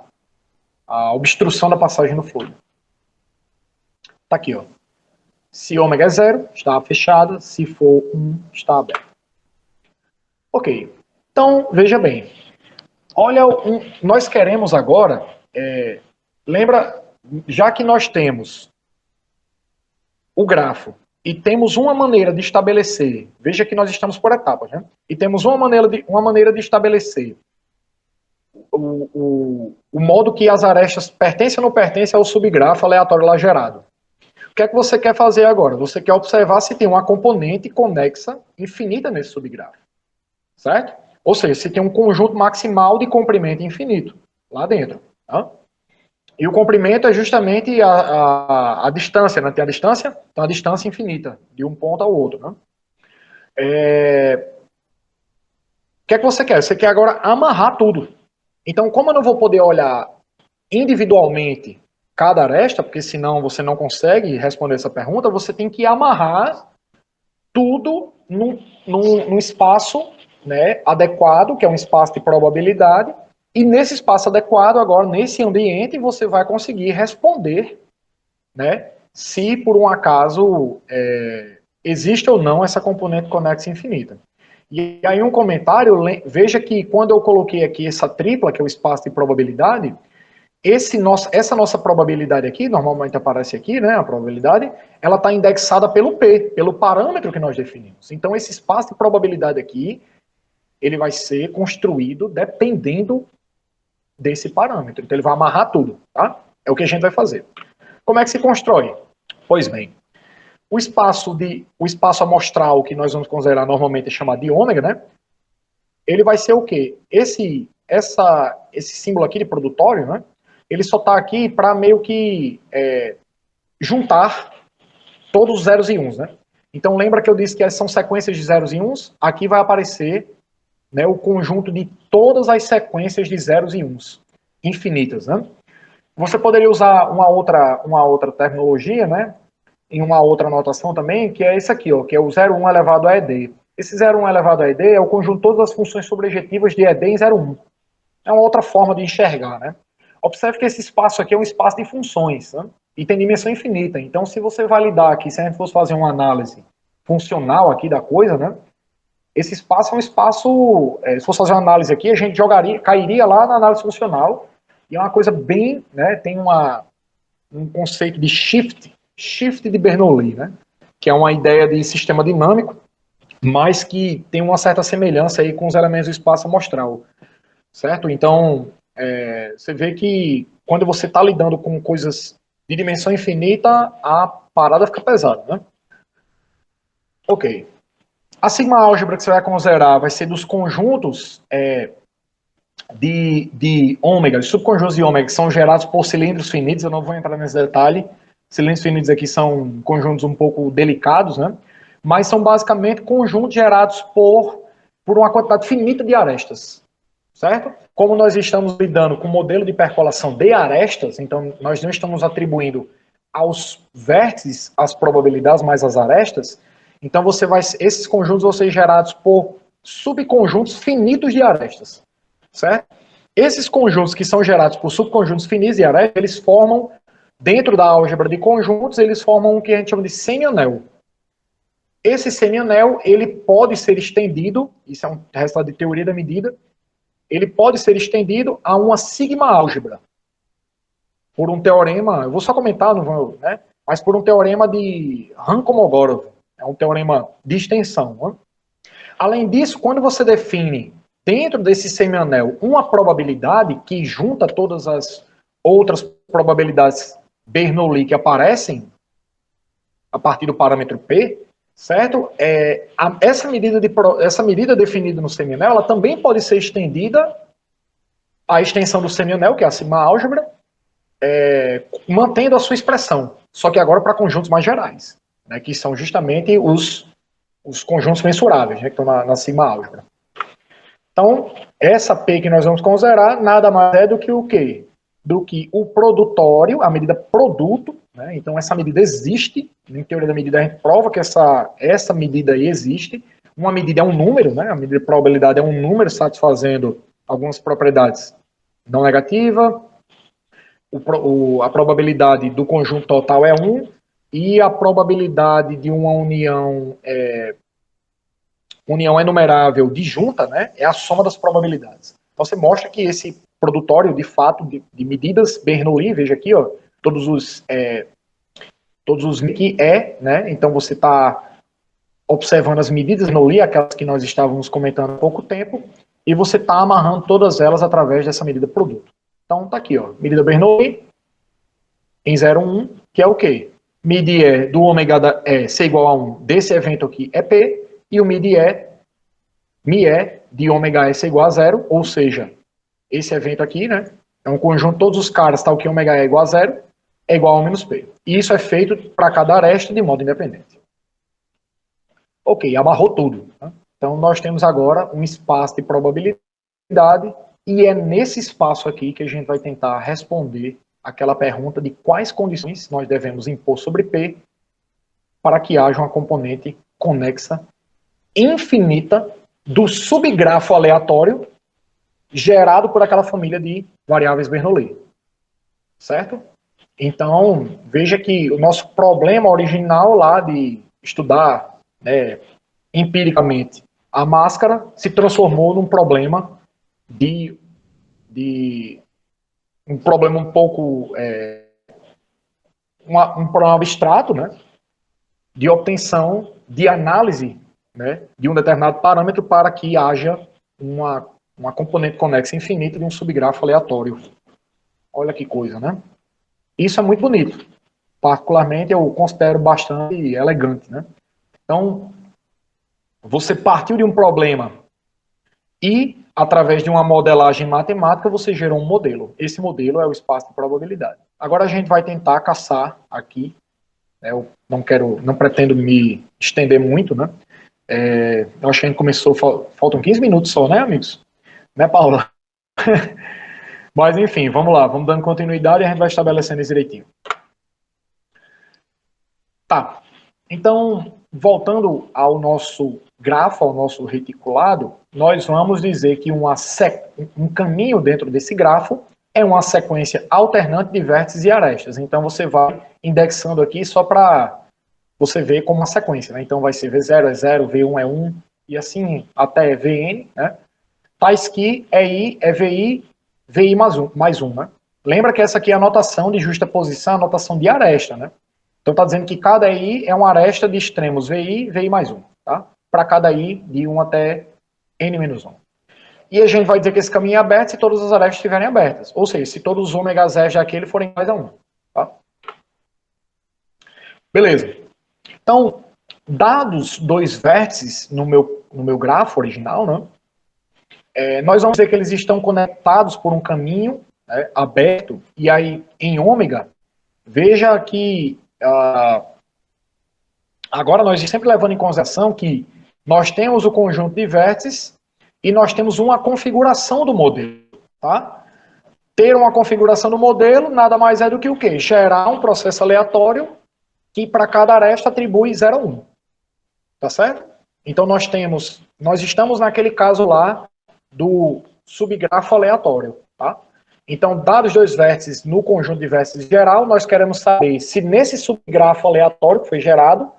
Speaker 2: obstrução da passagem do fluido. Tá aqui, ó. Se ômega é 0, está fechada. Se for 1, está aberta. Ok, então veja bem, olha, nós queremos agora, lembra, já que nós temos o grafo e temos uma maneira de estabelecer, veja que nós estamos por etapas, né? E temos uma maneira de estabelecer o modo que as arestas pertencem ou não pertencem ao subgrafo aleatório lá gerado. O que é que você quer fazer agora? Você quer observar se tem uma componente conexa infinita nesse subgrafo. Certo? Ou seja, se tem um conjunto maximal de comprimento infinito lá dentro. Tá? E o comprimento é justamente a distância, né? Tem a distância? Então a distância infinita, de um ponto ao outro. Né? O que é que você quer? Você quer agora amarrar tudo. Então, como eu não vou poder olhar individualmente cada aresta, porque senão você não consegue responder essa pergunta, você tem que amarrar tudo num espaço, né, adequado, que é um espaço de probabilidade, e nesse espaço adequado, agora, nesse ambiente, você vai conseguir responder, né, se por um acaso existe ou não essa componente conexa infinita. E aí um comentário, veja que quando eu coloquei aqui essa tripla, que é o espaço de probabilidade, essa nossa probabilidade aqui, normalmente aparece aqui, né, a probabilidade, ela está indexada pelo P, pelo parâmetro que nós definimos. Então esse espaço de probabilidade aqui, ele vai ser construído dependendo desse parâmetro. Então ele vai amarrar tudo, tá? É o que a gente vai fazer. Como é que se constrói? Pois bem, o espaço amostral, que nós vamos considerar normalmente chamado de ômega, né? Ele vai ser o quê? Esse símbolo aqui de produtório, né? Ele só está aqui para meio que juntar todos os zeros e uns, né? Então lembra que eu disse que são sequências de zeros e uns? Aqui vai aparecer, né, o conjunto de todas as sequências de zeros e uns, infinitas, né? Você poderia usar uma outra terminologia, né? Em uma outra notação também, que é esse aqui, ó, que é o 0,1 elevado a ED. Esse 0,1 elevado a ED é o conjunto de todas as funções sobrejetivas de ED em 0,1. É uma outra forma de enxergar, né? Observe que esse espaço aqui é um espaço de funções, né? E tem dimensão infinita. Então, se você validar aqui, se a gente fosse fazer uma análise funcional aqui da coisa, né? Esse espaço é um espaço, se fosse fazer uma análise aqui, a gente cairia lá na análise funcional, e é uma coisa bem, né? Tem um conceito de shift, shift de Bernoulli, né? Que é uma ideia de sistema dinâmico, mas que tem uma certa semelhança aí com os elementos do espaço amostral, certo? Então, você vê que quando você está lidando com coisas de dimensão infinita, a parada fica pesada, né? Ok. A sigma álgebra que você vai considerar vai ser dos conjuntos de ômegas, subconjuntos de ômega, que são gerados por cilindros finitos. Eu não vou entrar nesse detalhe. Cilindros finitos aqui são conjuntos um pouco delicados, né? Mas são basicamente conjuntos gerados por uma quantidade finita de arestas, certo? Como nós estamos lidando com um modelo de percolação de arestas, então nós não estamos atribuindo aos vértices as probabilidades, mas as arestas. Então esses conjuntos vão ser gerados por subconjuntos finitos de arestas, certo? Esses conjuntos que são gerados por subconjuntos finitos de arestas, eles formam, dentro da álgebra de conjuntos, eles formam o que a gente chama de semianel. Esse semianel, ele pode ser estendido, isso é um resultado de teoria da medida, ele pode ser estendido a uma sigma álgebra. Por um teorema, eu vou só comentar, não vou, né? Mas por um teorema de Ran-Kolmogorov, é um teorema de extensão. Né? Além disso, quando você define dentro desse semianel uma probabilidade que junta todas as outras probabilidades Bernoulli que aparecem a partir do parâmetro P, certo? Essa medida definida no semianel, ela também pode ser estendida à extensão do semianel, que é a sigma álgebra, mantendo a sua expressão, só que agora para conjuntos mais gerais, né, que são justamente os conjuntos mensuráveis, né, que estão na sigma álgebra. Então, essa P que nós vamos considerar nada mais é do que o quê? Do que o produtório, a medida produto, né? Então essa medida existe, em teoria da medida a gente prova que essa medida aí existe. Uma medida é um número, né? A medida de probabilidade é um número satisfazendo algumas propriedades não negativas. A probabilidade do conjunto total é 1 e a probabilidade de uma união enumerável disjunta, né, é a soma das probabilidades. Então você mostra que esse produtório, de fato, de medidas Bernoulli, veja aqui, ó, todos os que né, então você está observando as medidas Bernoulli, aquelas que nós estávamos comentando há pouco tempo, e você está amarrando todas elas através dessa medida produto. Então tá aqui, ó, medida Bernoulli em 0,1, que é o quê? MID do ômega ser igual a 1 desse evento aqui é P, e o MIE de ômega S é igual a 0, ou seja, esse evento aqui, né, é um conjunto de todos os caras, tal que ômega é igual a 0, é igual a 1 menos P. E isso é feito para cada aresta de modo independente. Ok, amarrou tudo. Né? Então nós temos agora um espaço de probabilidade, e é nesse espaço aqui que a gente vai tentar responder aquela pergunta de quais condições nós devemos impor sobre P para que haja uma componente conexa infinita do subgrafo aleatório gerado por aquela família de variáveis Bernoulli. Certo? Então, veja que o nosso problema original lá de estudar, né, empiricamente a máscara se transformou num problema de um problema um pouco um problema abstrato, né, de obtenção de análise, né, de um determinado parâmetro para que haja uma componente conexa infinita de um subgrafo aleatório. Olha que coisa, né? Isso é muito bonito. Particularmente, eu considero bastante elegante, né? Então, você partiu de um problema e, através de uma modelagem matemática, você gerou um modelo. Esse modelo é o espaço de probabilidade. Agora a gente vai tentar caçar aqui. Né, eu não pretendo me estender muito, né? Eu acho que a gente começou, faltam 15 minutos só, né, amigos? Né, Paula? Mas, enfim, vamos lá, vamos dando continuidade e a gente vai estabelecendo isso direitinho. Tá, então, voltando ao nosso grafo, ao nosso reticulado, nós vamos dizer que um caminho dentro desse grafo é uma sequência alternante de vértices e arestas. Então, você vai indexando aqui só para você ver como uma sequência, né? Então, vai ser V0 é 0, V1 é 1, e assim até Vn, né? Tais que EI é VI mais um, né? Lembra que essa aqui é a notação de justaposição, a notação de aresta, né? Então está dizendo que cada i é uma aresta de extremos vi, vi mais 1, tá? Para cada i de 1 até n-1. E a gente vai dizer que esse caminho é aberto se todas as arestas estiverem abertas. Ou seja, se todos os ômegas S daquele forem iguais a 1. Tá? Beleza. Então, dados dois vértices no meu grafo original, né, nós vamos dizer que eles estão conectados por um caminho, né, aberto, e aí em ômega, veja que agora nós sempre levando em consideração que nós temos o conjunto de vértices e nós temos uma configuração do modelo. Tá? Ter uma configuração do modelo nada mais é do que o quê? Gerar um processo aleatório que para cada aresta atribui 0 a 1. Tá certo? Então nós estamos naquele caso lá do subgrafo aleatório, tá? Então, dados dois vértices no conjunto de vértices geral, nós queremos saber se nesse subgrafo aleatório que foi gerado,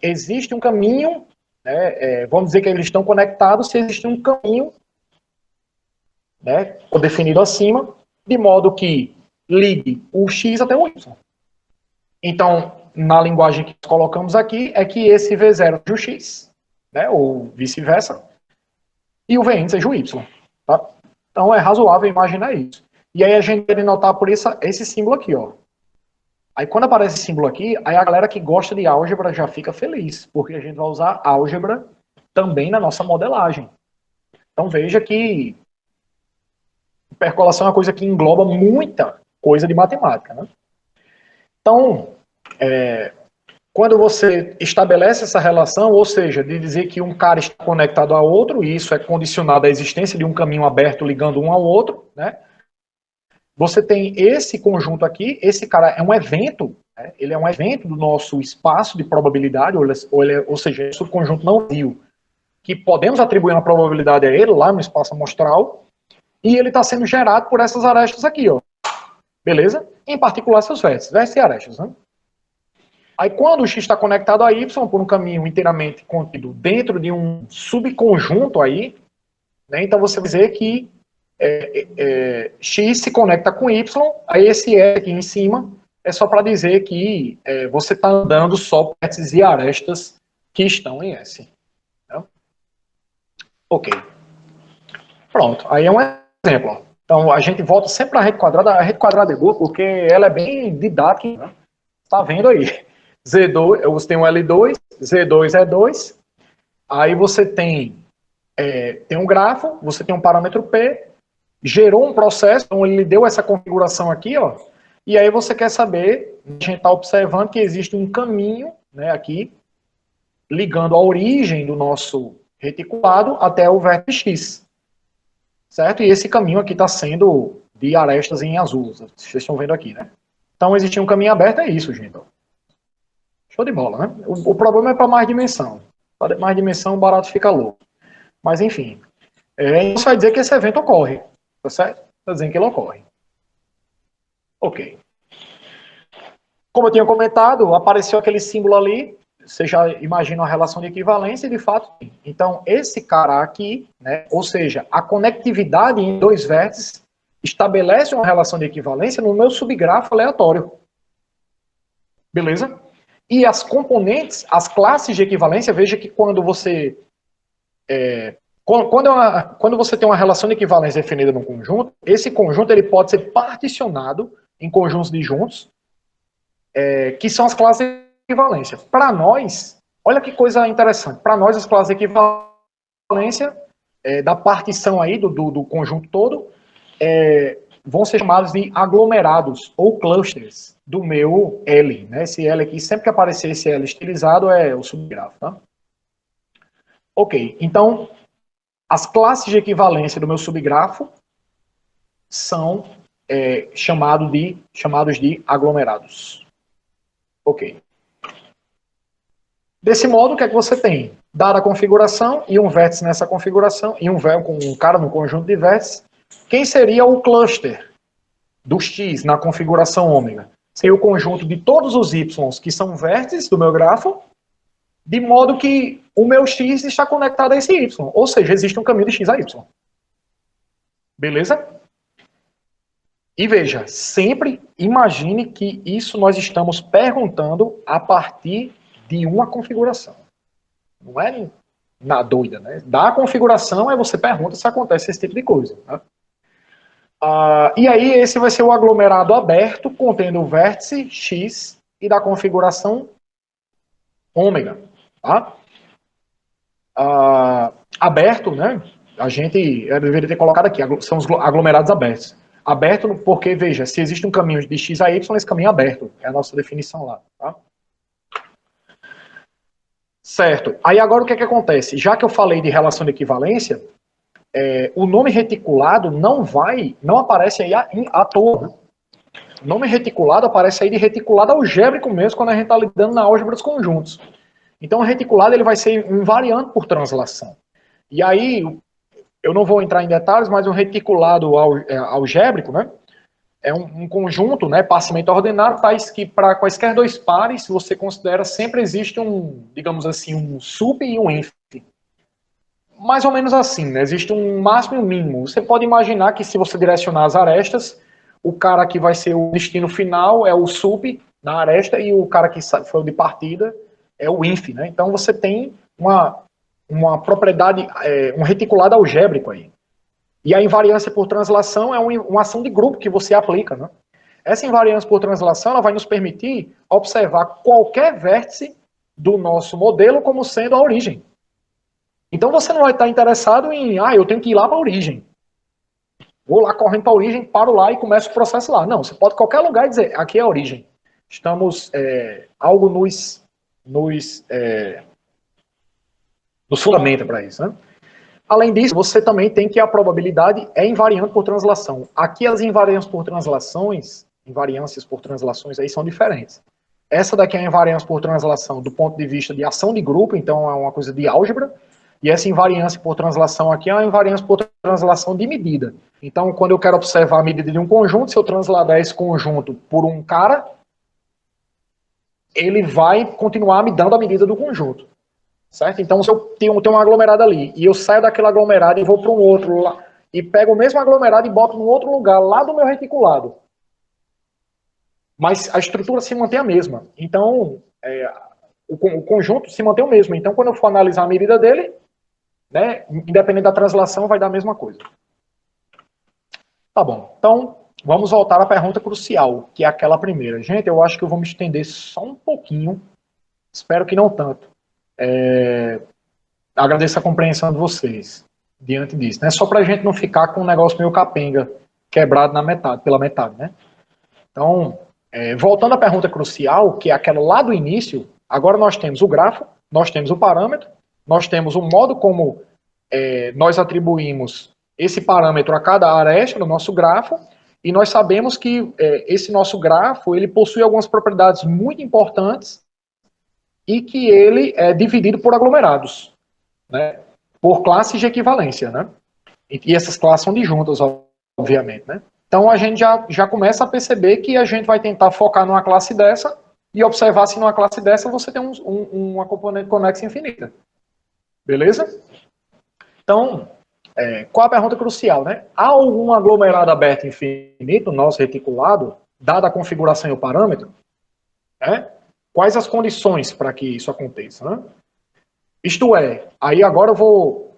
Speaker 2: existe um caminho, né, vamos dizer que eles estão conectados, se existe um caminho, né, definido acima, de modo que ligue o x até o y. Então, na linguagem que colocamos aqui, é que esse V0 seja o x, né, ou vice-versa, e o Vn seja o y. Tá? Então, é razoável imaginar isso. E aí a gente deve notar por isso esse símbolo aqui, ó. Aí quando aparece esse símbolo aqui, aí a galera que gosta de álgebra já fica feliz, porque a gente vai usar álgebra também na nossa modelagem. Então veja que percolação é uma coisa que engloba muita coisa de matemática, né? Então, quando você estabelece essa relação, ou seja, de dizer que um cara está conectado a outro, e isso é condicionado à existência de um caminho aberto ligando um ao outro, né? Você tem esse conjunto aqui, esse cara é um evento, né? Ele é um evento do nosso espaço de probabilidade, ou seja, esse subconjunto não vazio, que podemos atribuir uma probabilidade a ele, lá no espaço amostral, e ele está sendo gerado por essas arestas aqui, ó. Beleza? Em particular, seus vértices, vértices e arestas, né? Aí, quando o x está conectado a y, por um caminho inteiramente contido dentro de um subconjunto aí, né, então você vai dizer que x se conecta com y, aí esse E aqui em cima é só para dizer que você está andando só por vértices e arestas que estão em S. Tá? Ok. Pronto, aí é um exemplo. Ó. Então, a gente volta sempre para a rede quadrada. A rede quadrada é boa porque ela é bem didática. Né? Tá vendo aí? Z2, você tem um L2, Z2 é 2, aí você tem um grafo, você tem um parâmetro P, gerou um processo, então ele deu essa configuração aqui, ó, e aí você quer saber, a gente está observando que existe um caminho, né, aqui, ligando a origem do nosso reticulado até o vértice X, certo? E esse caminho aqui está sendo de arestas em azul, vocês estão vendo aqui, né? Então, existir um caminho aberto é isso, gente. Show de bola, né? O problema é para mais dimensão. Para mais dimensão, o barato fica louco. Mas, enfim, isso vai dizer que esse evento ocorre. Tá certo? Está dizendo que ele ocorre. Ok. Como eu tinha comentado, apareceu aquele símbolo ali, você já imagina a relação de equivalência, e de fato tem. Então, esse cara aqui, né, ou seja, a conectividade em dois vértices estabelece uma relação de equivalência no meu subgrafo aleatório. Beleza? E as componentes, as classes de equivalência, veja que quando você quando você tem uma relação de equivalência definida num conjunto, esse conjunto ele pode ser particionado em conjuntos disjuntos, que são as classes de equivalência. Para nós, olha que coisa interessante, para nós as classes de equivalência da partição aí do conjunto todo vão ser chamados de aglomerados ou clusters do meu L. Né? Esse L aqui, sempre que aparecer esse L estilizado, é o subgrafo. Tá? Ok, então as classes de equivalência do meu subgrafo são chamados de aglomerados. Ok. Desse modo, o que é que você tem? Dada a configuração, e um vértice nessa configuração, e um cara no conjunto de vértices, quem seria o cluster do X na configuração ômega? Seria o conjunto de todos os Y que são vértices do meu grafo, de modo que o meu X está conectado a esse Y. Ou seja, existe um caminho de X a Y. Beleza? E veja, sempre imagine que isso nós estamos perguntando a partir de uma configuração. Não é na doida, né? Da configuração é você pergunta se acontece esse tipo de coisa. Né? E aí esse vai ser o aglomerado aberto contendo o vértice X e da configuração ômega. Tá? Aberto, né? Eu deveria ter colocado aqui, são os aglomerados abertos. Aberto porque, veja, se existe um caminho de X a Y, esse caminho é aberto. É a nossa definição lá. Tá? Certo. Aí agora o que acontece? Já que eu falei de relação de equivalência, o nome reticulado não aparece aí à toa. O nome reticulado aparece aí de reticulado algébrico mesmo, quando a gente está lidando na álgebra dos conjuntos. Então o reticulado ele vai ser invariante por translação. E aí, eu não vou entrar em detalhes, mas um reticulado algébrico, né, é um conjunto, né, parcialmente ordenado, tais que para quaisquer dois pares, você considera sempre existe digamos assim, um sup e um inf. Mais ou menos assim, né, existe um máximo e um mínimo. Você pode imaginar que se você direcionar as arestas, o cara que vai ser o destino final é o sup na aresta e o cara que foi o de partida é o inf, né? Então você tem uma propriedade, um reticulado algébrico aí. E a invariância por translação é uma ação de grupo que você aplica, né? Essa invariância por translação ela vai nos permitir observar qualquer vértice do nosso modelo como sendo a origem. Então você não vai estar interessado em, eu tenho que ir lá para a origem. Vou lá correndo para a origem, paro lá e começo o processo lá. Não, você pode em qualquer lugar dizer, aqui é a origem. Estamos, algo nos fundamenta para isso, né? Além disso, você também tem que a probabilidade é invariante por translação. Aqui as invariâncias por translações aí são diferentes. Essa daqui é a invariância por translação do ponto de vista de ação de grupo, então é uma coisa de álgebra. E essa invariância por translação aqui é uma invariância por translação de medida. Então, quando eu quero observar a medida de um conjunto, se eu transladar esse conjunto por um cara, ele vai continuar me dando a medida do conjunto. Certo? Então, se eu tenho um aglomerado ali, e eu saio daquele aglomerado e vou para um outro, lá, e pego o mesmo aglomerado e boto num outro lugar, lá do meu reticulado, mas a estrutura se mantém a mesma. Então, o conjunto se mantém o mesmo. Então, quando eu for analisar a medida dele, né, independente da translação, vai dar a mesma coisa. Tá bom. Então, vamos voltar à pergunta crucial, que é aquela primeira. Gente, eu acho que eu vou me estender só um pouquinho, espero que não tanto. Agradeço a compreensão de vocês diante disso, né? Só para a gente não ficar com um negócio meio capenga, quebrado pela metade, né? Então, voltando à pergunta crucial, que é aquela lá do início, agora nós temos o grafo, nós temos o parâmetro, nós temos o modo como nós atribuímos esse parâmetro a cada aresta do nosso grafo, e nós sabemos que esse nosso grafo ele possui algumas propriedades muito importantes e que ele é dividido por aglomerados, né, por classes de equivalência, né? E essas classes são disjuntas, obviamente, né? Então a gente já começa a perceber que a gente vai tentar focar numa classe dessa e observar se numa classe dessa você tem uma componente conexa infinita. Beleza? Então, qual a pergunta crucial, né? Há algum aglomerado aberto infinito, nosso reticulado, dada a configuração e o parâmetro? Quais as condições para que isso aconteça, né? Isto é, aí agora eu vou,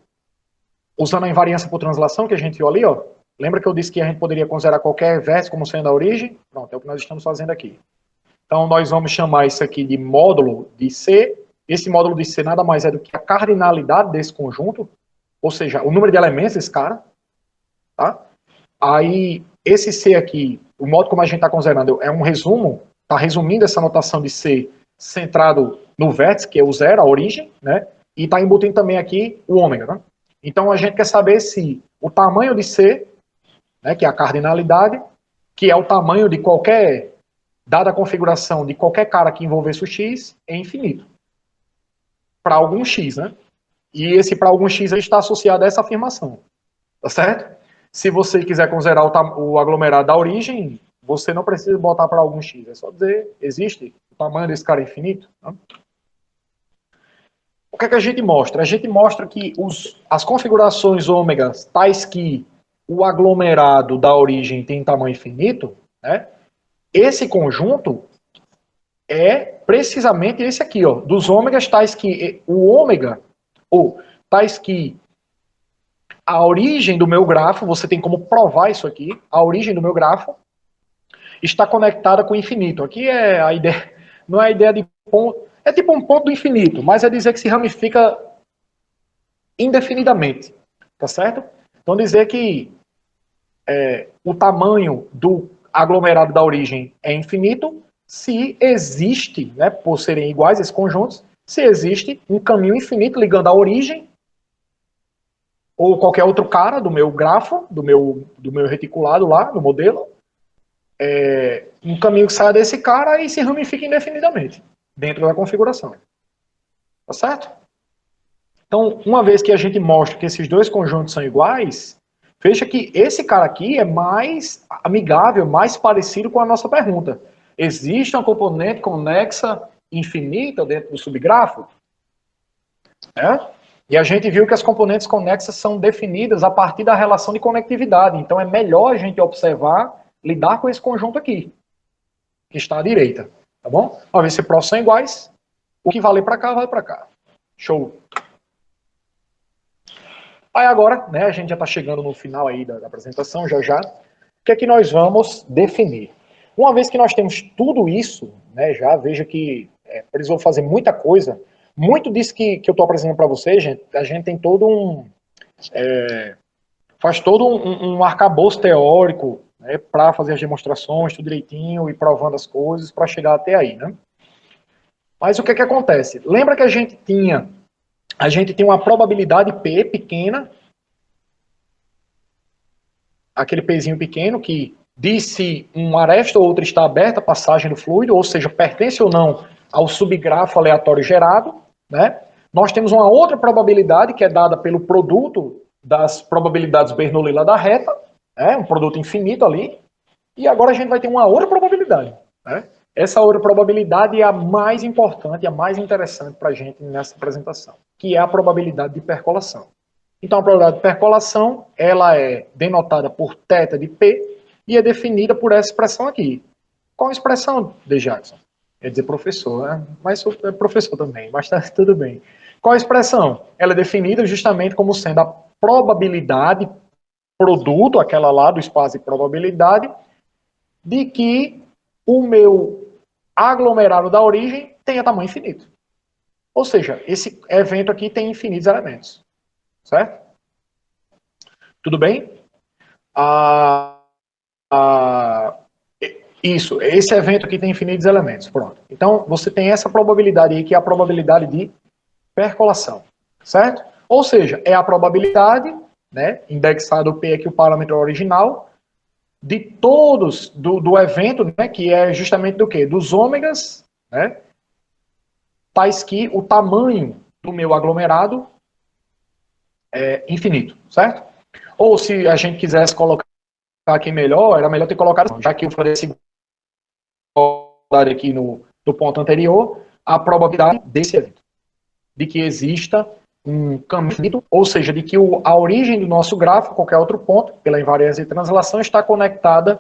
Speaker 2: usando a invariância por translação que a gente viu ali, ó, lembra que eu disse que a gente poderia considerar qualquer vértice como sendo a origem? Pronto, é o que nós estamos fazendo aqui. Então, nós vamos chamar isso aqui de módulo de C. Esse módulo de C nada mais é do que a cardinalidade desse conjunto, ou seja, o número de elementos desse cara. Tá? Aí, esse C aqui, o modo como a gente está considerando, é um resumo, está resumindo essa notação de C centrado no vértice, que é o zero, a origem, né? E está embutindo também aqui o ômega. Né? Então, a gente quer saber se o tamanho de C, né, que é a cardinalidade, que é o tamanho de qualquer, dada a configuração de qualquer cara que envolvesse o X, é infinito. Para algum X, né? E esse para algum X está associado a essa afirmação. Tá certo? Se você quiser considerar o aglomerado da origem, você não precisa botar para algum X. É só dizer, existe o tamanho desse cara é infinito. Né? O que é que a gente mostra? A gente mostra que as configurações ômegas, tais que o aglomerado da origem tem tamanho infinito, né? Esse conjunto é precisamente esse aqui, ó, dos ômegas tais que o ômega, ou tais que a origem do meu grafo, você tem como provar isso aqui, a origem do meu grafo está conectada com o infinito. Aqui é a ideia, não é a ideia de ponto, é tipo um ponto do infinito, mas é dizer que se ramifica indefinidamente, tá certo? Então dizer que o tamanho do aglomerado da origem é infinito se existe, né, por serem iguais esses conjuntos, se existe um caminho infinito ligando a origem ou qualquer outro cara do meu grafo, do meu reticulado lá, no modelo, um caminho que saia desse cara e se ramifica indefinidamente dentro da configuração. Tá certo? Então, uma vez que a gente mostra que esses dois conjuntos são iguais, veja que esse cara aqui é mais amigável, mais parecido com a nossa pergunta. Existe uma componente conexa infinita dentro do subgrafo? E a gente viu que as componentes conexas são definidas a partir da relação de conectividade. Então é melhor a gente observar, lidar com esse conjunto aqui, que está à direita. Tá bom? Uma vez se próximos são iguais, o que valer para cá, vale para cá. Show. Aí agora, né, a gente já está chegando no final aí da apresentação, já. O que é que nós vamos definir? Uma vez que nós temos tudo isso, né, já veja que precisou fazer muita coisa. Muito disso que eu estou apresentando para vocês, gente, a gente tem todo faz todo um arcabouço teórico, né, para fazer as demonstrações, tudo direitinho, e provando as coisas para chegar até aí, né? Mas o que acontece? Lembra que a gente tem uma probabilidade P pequena, aquele Pzinho pequeno que diz se uma aresta ou outra está aberta a passagem do fluido, ou seja, pertence ou não ao subgrafo aleatório gerado, né? Nós temos uma outra probabilidade que é dada pelo produto das probabilidades Bernoulli lá da reta, um produto infinito ali, e agora a gente vai ter uma outra probabilidade, né? Essa outra probabilidade é a mais importante, a mais interessante para a gente nessa apresentação, que é a probabilidade de percolação. Então, a probabilidade de percolação, ela é denotada por θ de P e é definida por essa expressão aqui. Qual a expressão, De Jackson? Quer dizer professor, né? Mas sou professor também, mas tá tudo bem. Qual a expressão? Ela é definida justamente como sendo a probabilidade produto, aquela lá do espaço de probabilidade, de que o meu aglomerado da origem tenha tamanho infinito. Ou seja, esse evento aqui tem infinitos elementos. Certo? Tudo bem? Isso, esse evento aqui tem infinitos elementos. Pronto. Então, você tem essa probabilidade aí, que é a probabilidade de percolação. Certo? Ou seja, é a probabilidade, né, indexado P aqui o parâmetro original, de todos, do evento, né, que é justamente do quê? Dos ômegas, né, tais que o tamanho do meu aglomerado é infinito, certo? Ou se a gente quisesse colocar aqui melhor, era melhor ter colocado, já que eu falei esse aqui no ponto anterior, a probabilidade desse evento, de que exista um caminho infinito, ou seja, de que a origem do nosso grafo, qualquer outro ponto, pela invariância de translação, está conectada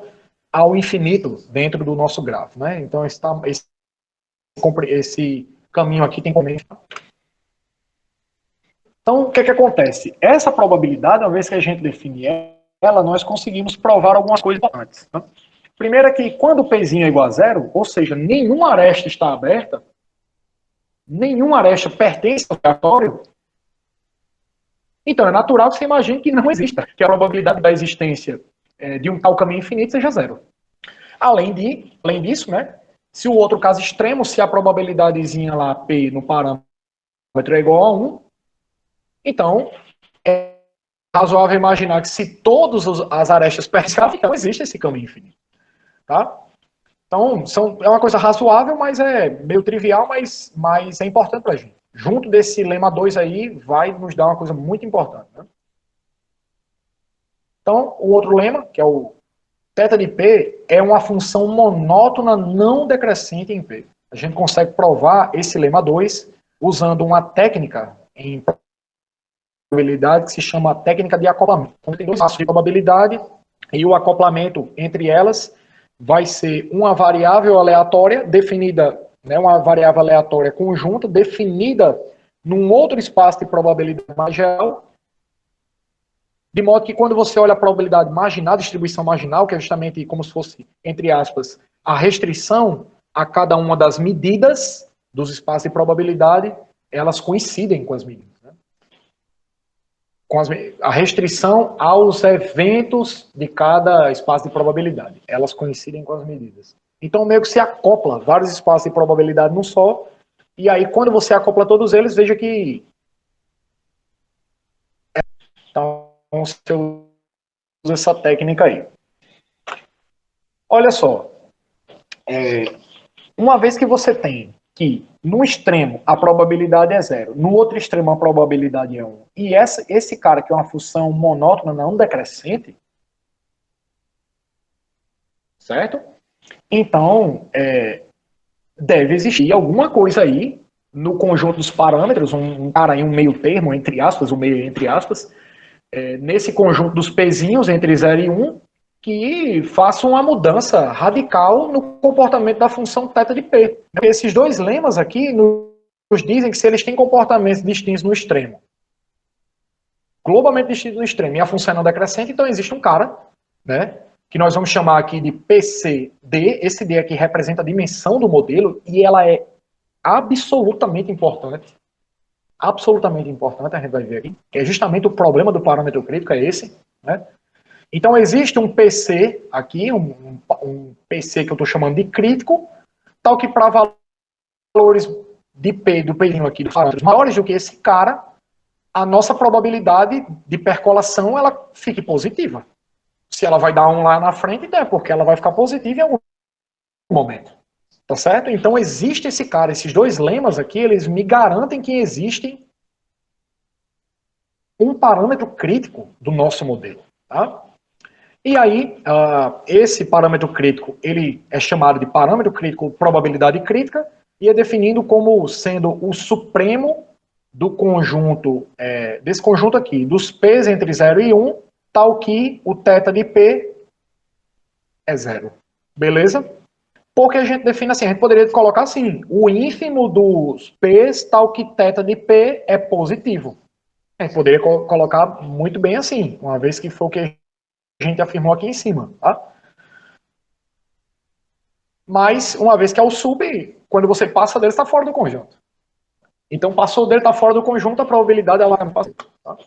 Speaker 2: ao infinito dentro do nosso grafo, né? Então esse caminho aqui tem como. Então, o que acontece? Essa probabilidade, uma vez que a gente define ela, nós conseguimos provar algumas coisas importantes. Tá? Primeiro é que quando o Pzinho é igual a zero, ou seja, nenhuma aresta está aberta, nenhuma aresta pertence ao aleatório, então é natural que você imagine que não exista, que a probabilidade da existência de um tal caminho infinito seja zero. Além disso, né, se o outro caso extremo, se a probabilidadezinha lá, P, no parâmetro é igual a 1, então é razoável imaginar que se todas as arestas pertencem, então existe esse caminho infinito. Tá? Então, é uma coisa razoável, mas é meio trivial, mas é importante para a gente. Junto desse lema 2 aí, vai nos dar uma coisa muito importante. Né? Então, o outro lema, que é o θ de P, é uma função monótona não decrescente em P. A gente consegue provar esse lema 2 usando uma técnica em probabilidade que se chama técnica de acoplamento. Então, tem dois passos de probabilidade e o acoplamento entre elas vai ser uma variável aleatória definida, né, uma variável aleatória conjunta definida num outro espaço de probabilidade mais geral, de modo que quando você olha a probabilidade marginal, distribuição marginal, que é justamente como se fosse, entre aspas, a restrição a cada uma das medidas dos espaços de probabilidade, elas coincidem com as medidas. Né? A restrição aos eventos de cada espaço de probabilidade, elas coincidem com as medidas. Então, meio que se acopla vários espaços de probabilidade num só, e aí, quando você acopla todos eles, veja que... Então, você usa essa técnica aí. Olha só, uma vez que você tem que, no extremo, a probabilidade é 0, no outro extremo, a probabilidade é 1, e esse cara que é uma função monótona, não decrescente, certo? Então, deve existir alguma coisa aí no conjunto dos parâmetros, um cara aí, um meio termo, entre aspas, um meio entre aspas, nesse conjunto dos pezinhos entre 0 e 1, que faça uma mudança radical no comportamento da função θ de P. Esses dois lemas aqui nos dizem que se eles têm comportamentos distintos no extremo, globalmente distintos no extremo, e a função é não decrescente, então existe um cara, né, que nós vamos chamar aqui de PCD. Esse D aqui representa a dimensão do modelo, e ela é absolutamente importante. Absolutamente importante, a gente vai ver aqui, que é justamente o problema do parâmetro crítico, é esse, né? Então, existe um PC aqui, um PC que eu estou chamando de crítico, tal que para valores de P, do P aqui, dos parâmetros maiores do que esse cara, a nossa probabilidade de percolação, ela fique positiva. Se ela vai dar 1 lá na frente, então é porque ela vai ficar positiva em algum momento. Tá certo? Então, existe esse cara, esses dois lemas aqui, eles me garantem que existe um parâmetro crítico do nosso modelo. Tá? E aí, esse parâmetro crítico, ele é chamado de parâmetro crítico probabilidade crítica, e é definido como sendo o supremo do conjunto, desse conjunto aqui, dos P's entre 0 e 1, tal que o θ de P é 0. Beleza? Porque a gente define assim, a gente poderia colocar assim, o ínfimo dos P's tal que θ de P é positivo. A gente poderia colocar muito bem assim, uma vez que foi o que a gente afirmou aqui em cima, tá? Mas, uma vez que é o sub, quando você passa dele, está fora do conjunto. Então, passou dele, está fora do conjunto, a probabilidade ela não passa. Tá?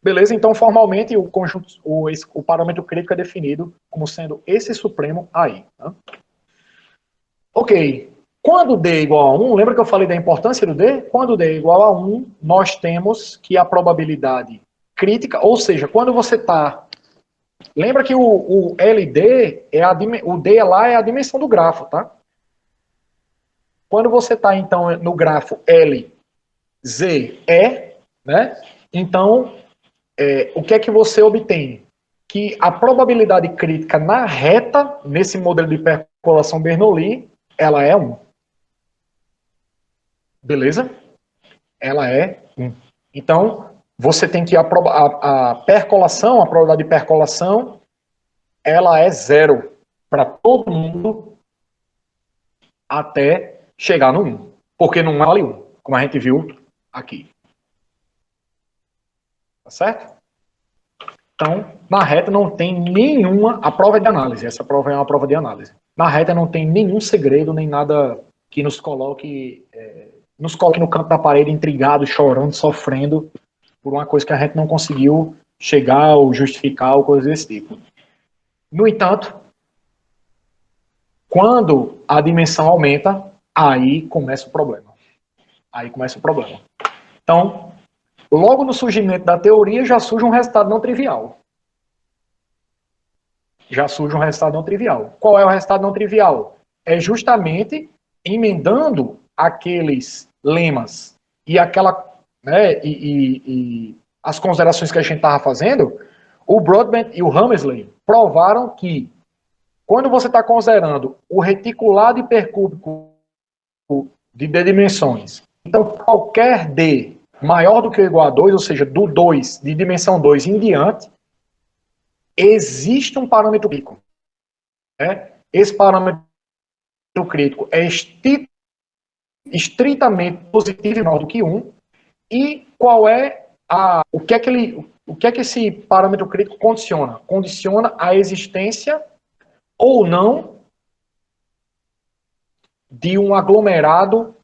Speaker 2: Beleza? Então, formalmente, o conjunto, o parâmetro crítico é definido como sendo esse supremo aí. Tá? Ok. Quando D é igual a 1, lembra que eu falei da importância do D? Quando D é igual a 1, nós temos que a probabilidade crítica, ou seja, quando você está... Lembra que o LD, o D lá é a dimensão do grafo, tá? Quando você está, então, no grafo LZE, né? Então, o que é que você obtém? Que a probabilidade crítica na reta, nesse modelo de percolação Bernoulli, ela é 1. Beleza? Ela é 1. Então, você tem que a percolação, a probabilidade de percolação, ela é 0 para todo mundo até chegar no 1. Porque não vale 1, como a gente viu aqui. Tá certo? Então, na reta não tem nenhuma... A prova é de análise, essa prova é uma prova de análise. Na reta não tem nenhum segredo, nem nada que nos coloque no canto da parede, intrigado, chorando, sofrendo por uma coisa que a gente não conseguiu chegar ou justificar ou coisa desse tipo. No entanto, quando a dimensão aumenta, aí começa o problema. Então, logo no surgimento da teoria, já surge um resultado não trivial. Qual é o resultado não trivial? É justamente emendando aqueles lemas e as considerações que a gente estava fazendo, o Broadbent e o Hammersley provaram que quando você está considerando o reticulado hipercúbico de D dimensões, então qualquer D maior do que ou igual a 2, ou seja, do 2, de dimensão 2 em diante, existe um parâmetro crítico. Né? Esse parâmetro crítico é estritamente positivo e menor do que 1. E qual é o que é que esse parâmetro crítico condiciona? Condiciona a existência ou não de um aglomerado,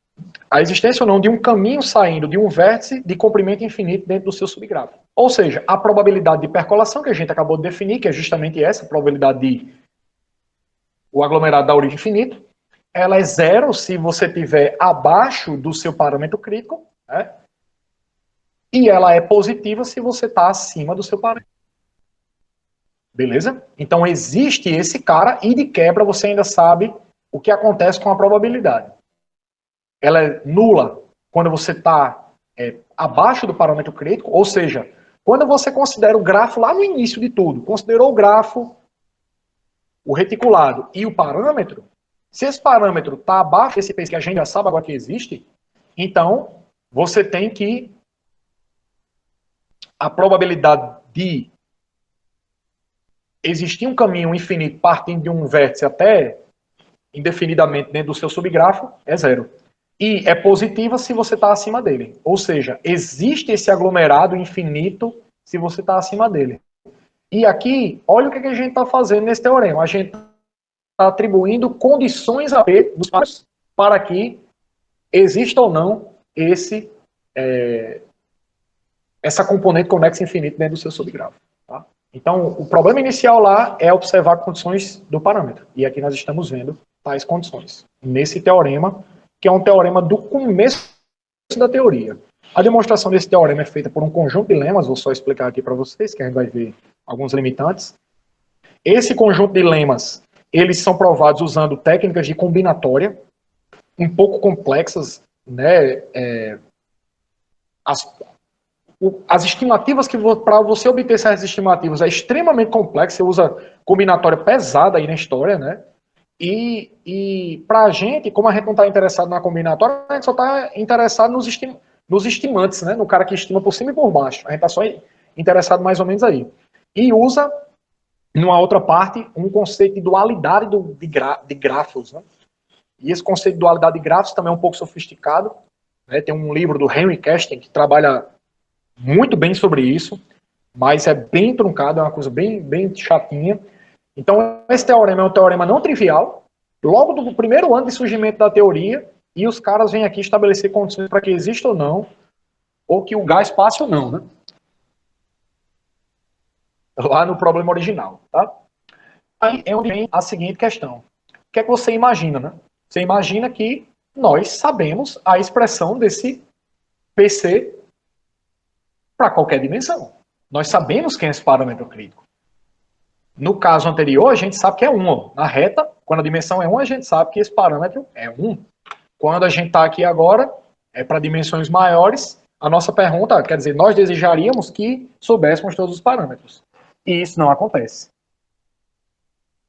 Speaker 2: a existência ou não de um caminho saindo de um vértice de comprimento infinito dentro do seu subgráfico. Ou seja, a probabilidade de percolação que a gente acabou de definir, que é justamente essa, a probabilidade de o aglomerado da origem infinita, ela é zero se você estiver abaixo do seu parâmetro crítico, né? E ela é positiva se você está acima do seu parâmetro. Beleza? Então existe esse cara e de quebra você ainda sabe o que acontece com a probabilidade. Ela é nula quando você está abaixo do parâmetro crítico, ou seja, quando você considera o grafo lá no início de tudo, considerou o grafo, o reticulado e o parâmetro, se esse parâmetro está abaixo desse peso que a gente já sabe agora que existe, então você tem que a probabilidade de existir um caminho infinito partindo de um vértice até indefinidamente dentro do seu subgrafo é zero. E é positiva se você está acima dele. Ou seja, existe esse aglomerado infinito se você está acima dele. E aqui, olha o que a gente está fazendo nesse teorema. A gente está atribuindo condições a P dos pares para que exista ou não essa componente convexa infinita dentro do seu subgrafo. Tá? Então, o problema inicial lá é observar condições do parâmetro. E aqui nós estamos vendo tais condições. Nesse teorema, que é um teorema do começo da teoria. A demonstração desse teorema é feita por um conjunto de lemas, vou só explicar aqui para vocês, que a gente vai ver alguns limitantes. Esse conjunto de lemas, eles são provados usando técnicas de combinatória, um pouco complexas, né? As estimativas que para você obter essas estimativas é extremamente complexo, você usa combinatória pesada aí na história, né? E para a gente, como a gente não está interessado na combinatória, a gente só está interessado nos estimantes, né? No cara que estima por cima e por baixo. A gente está só interessado mais ou menos aí. E usa, numa outra parte, um conceito de dualidade de grafos, né? E esse conceito de dualidade de grafos também é um pouco sofisticado, né? Tem um livro do Henry Kästen que trabalha muito bem sobre isso, mas é bem truncado, é uma coisa bem, bem chatinha. Então, esse teorema é um teorema não trivial, logo do primeiro ano de surgimento da teoria, e os caras vêm aqui estabelecer condições para que exista ou não, ou que o gás passe ou não, né? Lá no problema original, tá? Aí é onde vem a seguinte questão. O que é que você imagina, né? Você imagina que nós sabemos a expressão desse PC para qualquer dimensão. Nós sabemos quem é esse parâmetro crítico. No caso anterior, a gente sabe que é 1. Na reta, quando a dimensão é 1, a gente sabe que esse parâmetro é 1. Quando a gente está aqui agora, é para dimensões maiores, a nossa pergunta, quer dizer, nós desejaríamos que soubéssemos todos os parâmetros. E isso não acontece.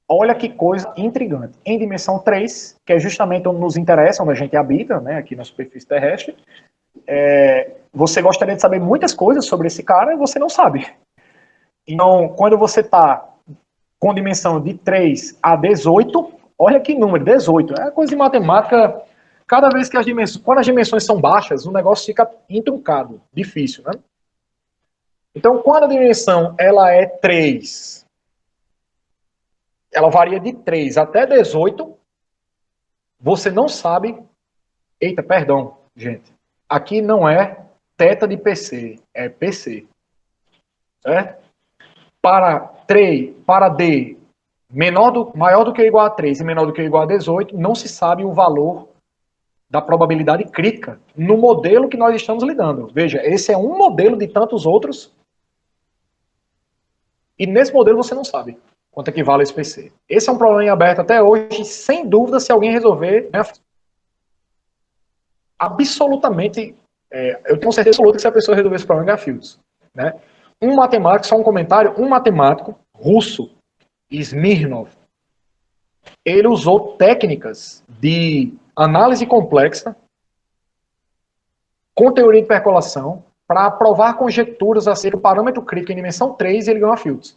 Speaker 2: Olha que coisa intrigante. Em dimensão 3, que é justamente onde nos interessa, onde a gente habita, né, aqui na superfície terrestre, você gostaria de saber muitas coisas sobre esse cara e você não sabe. Então, quando você está com dimensão de 3 a 18, olha que número, 18. É coisa de matemática. Cada vez que quando as dimensões são baixas, o negócio fica intruncado, difícil, né? Então, quando a dimensão ela é 3, ela varia de 3 até 18, você não sabe. Eita, perdão, gente. Aqui não é θ de PC, é PC. Certo? Para D maior do que ou igual a 3 e menor do que ou igual a 18, não se sabe o valor da probabilidade crítica no modelo que nós estamos lidando. Veja, esse é um modelo de tantos outros, e nesse modelo você não sabe quanto equivale esse PC. Esse é um problema em aberto até hoje, sem dúvida, se alguém resolver, né, absolutamente, eu tenho certeza absoluta que se a pessoa resolver esse problema, ganha fios. Né? Um matemático, só um comentário, um matemático russo, Smirnov, ele usou técnicas de análise complexa com teoria de percolação, para provar conjecturas acerca do parâmetro crítico em dimensão 3, e ele ganhou a Fields.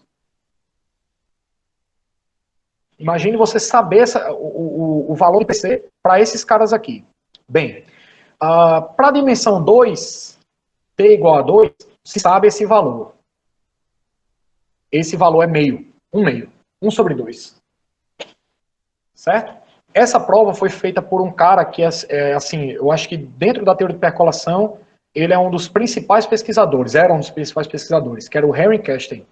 Speaker 2: Imagine você saber o valor do PC para esses caras aqui. Bem, para a dimensão 2, t igual a 2, se sabe esse valor. Esse valor é meio, 1 sobre 2. Certo? Essa prova foi feita por um cara que assim, eu acho que dentro da teoria de percolação, ele é um dos principais pesquisadores, era um dos principais pesquisadores, que era o Henry Kästen.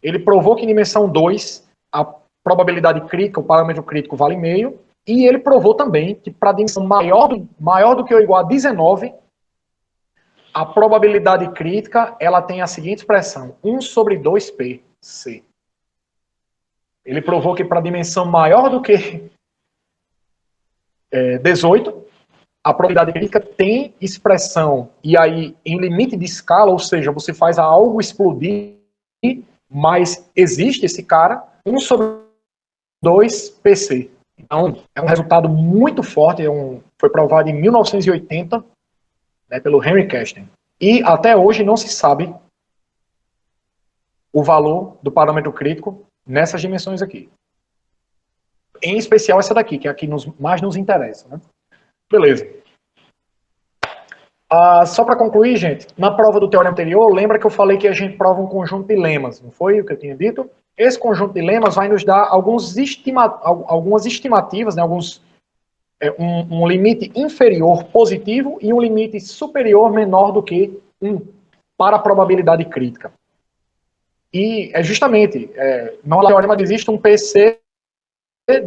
Speaker 2: Ele provou que em dimensão 2, a probabilidade crítica, o parâmetro crítico vale meio, e ele provou também que para a dimensão maior do que ou igual a 19, a probabilidade crítica ela tem a seguinte expressão, 1 sobre 2πc. Ele provou que para a dimensão maior do que 18, a probabilidade crítica tem expressão, e aí em limite de escala, ou seja, você faz algo explodir, mas existe esse cara, 1 sobre 2πc. Então, é um resultado muito forte, foi provado em 1980, né, pelo Henry Kästen. E até hoje não se sabe o valor do parâmetro crítico nessas dimensões aqui. Em especial essa daqui, que é a que mais nos interessa. Né? Beleza. Só para concluir, gente, na prova do teorema anterior, lembra que eu falei que a gente prova um conjunto de lemas, não foi o que eu tinha dito? Esse conjunto de lemas vai nos dar algumas estimativas, né, um limite inferior positivo e um limite superior menor do que 1 para a probabilidade crítica. E é justamente, no teorema existe um PC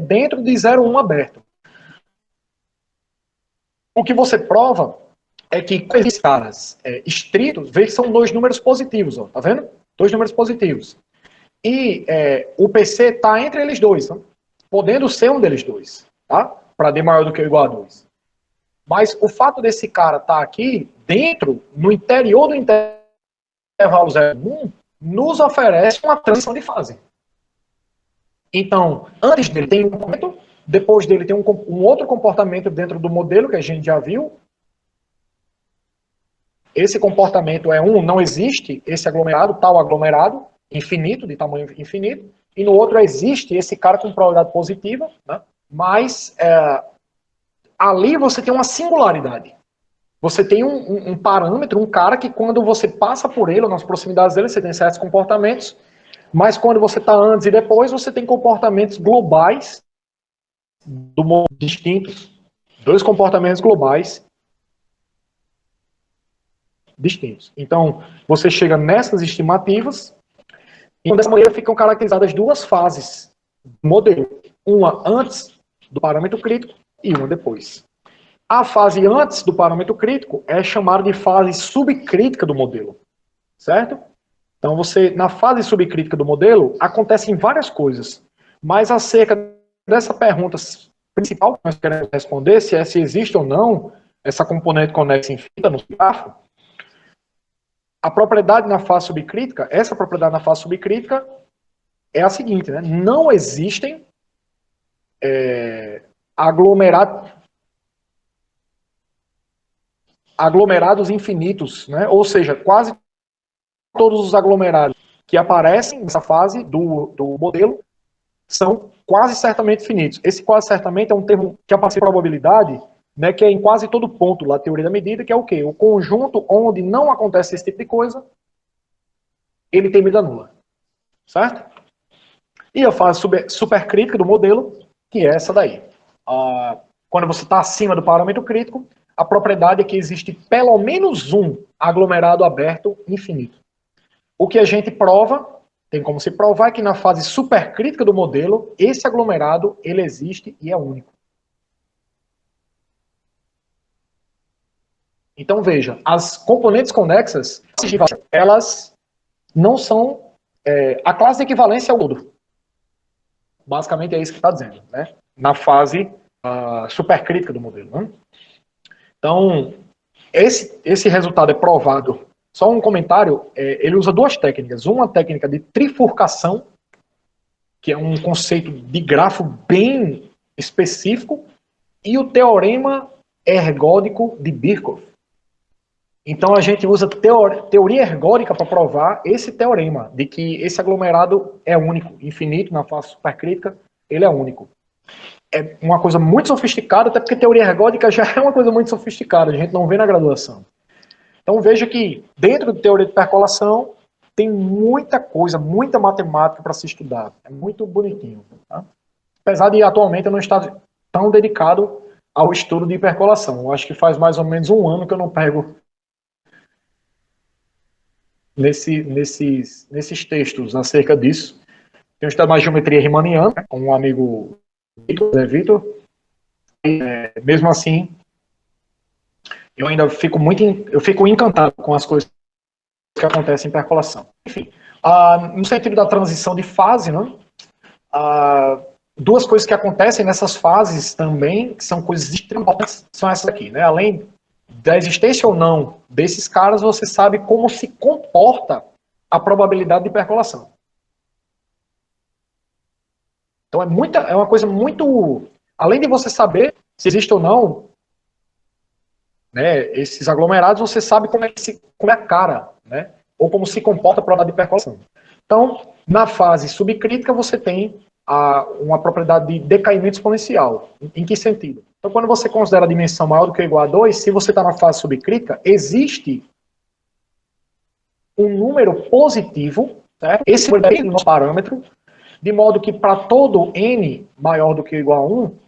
Speaker 2: dentro de 0,1 aberto. O que você prova é que com esses caras estritos, vê que são 2 números positivos, ó, tá vendo? 2 números positivos. E o PC está entre eles dois, tá? Podendo ser um deles dois, tá? Para D maior do que ou igual a 2. Mas o fato desse cara estar aqui, dentro, no interior do intervalo 0,1, nos oferece uma transição de fase. Então, antes dele tem um comportamento, depois dele tem um outro comportamento dentro do modelo, que a gente já viu. Esse comportamento é não existe esse aglomerado, tal aglomerado, infinito, de tamanho infinito, e no outro existe esse cara com probabilidade positiva, né? Mas ali você tem uma singularidade. Você tem um parâmetro, um cara que quando você passa por ele, ou nas proximidades dele, você tem certos comportamentos, mas quando você está antes e depois, você tem comportamentos globais do mundo distintos. 2 comportamentos globais distintos. Então, você chega nessas estimativas, e dessa maneira ficam caracterizadas 2 fases do modelo. Uma antes do parâmetro crítico e uma depois. A fase antes do parâmetro crítico é chamada de fase subcrítica do modelo. Certo? Então, na fase subcrítica do modelo, acontecem várias coisas. Mas acerca dessa pergunta principal que nós queremos responder, se existe ou não essa componente conexa infinita no grafo, a propriedade na fase subcrítica, essa propriedade na fase subcrítica é a seguinte, né? Não existem aglomerados infinitos, né? Ou seja, quase todos os aglomerados que aparecem nessa fase do modelo são quase certamente finitos. Esse quase certamente é um termo que aparece em probabilidade, né, que é em quase todo ponto lá, a teoria da medida, que é o quê? O conjunto onde não acontece esse tipo de coisa, ele tem medida nula. Certo? E a fase supercrítica do modelo, que é essa daí. Quando você está acima do parâmetro crítico, a propriedade é que existe pelo menos um aglomerado aberto infinito. O que a gente prova, tem como se provar, que na fase supercrítica do modelo, esse aglomerado, ele existe e é único. Então, veja, as componentes conexas, elas não são... a classe de equivalência é o todo. Basicamente é isso que está dizendo, né? Na fase supercrítica do modelo. Né? Então, esse resultado é provado. Só um comentário, ele usa 2 técnicas. Uma técnica de trifurcação, que é um conceito de grafo bem específico, e o teorema ergódico de Birkhoff. Então a gente usa teoria ergódica para provar esse teorema, de que esse aglomerado é único, infinito, na fase supercrítica, ele é único. É uma coisa muito sofisticada, até porque teoria ergódica já é uma coisa muito sofisticada, a gente não vê na graduação. Então veja que dentro de teoria de percolação tem muita coisa, muita matemática para se estudar. É muito bonitinho. Tá? Apesar de atualmente eu não estar tão dedicado ao estudo de hipercolação. Eu acho que faz mais ou menos um ano que eu não pego nesses textos acerca disso. Tenho estudado mais geometria riemanniana, com um amigo Vitor. Mesmo assim, eu ainda fico encantado com as coisas que acontecem em percolação. Enfim, no sentido da transição de fase, né, duas coisas que acontecem nessas fases também, que são coisas extremamente importantes, são essas aqui, né? Além da existência ou não desses caras, você sabe como se comporta a probabilidade de percolação. Então é uma coisa muito... Além de você saber se existe ou não, né, esses aglomerados, você sabe como é a cara, né? Ou como se comporta a probabilidade de percolação. Então, na fase subcrítica, você tem uma propriedade de decaimento exponencial. Em que sentido? Então, quando você considera a dimensão maior do que ou igual a 2, se você está na fase subcrítica, existe um número positivo, certo? Esse número é o nosso parâmetro, de modo que para todo n maior do que ou igual a 1,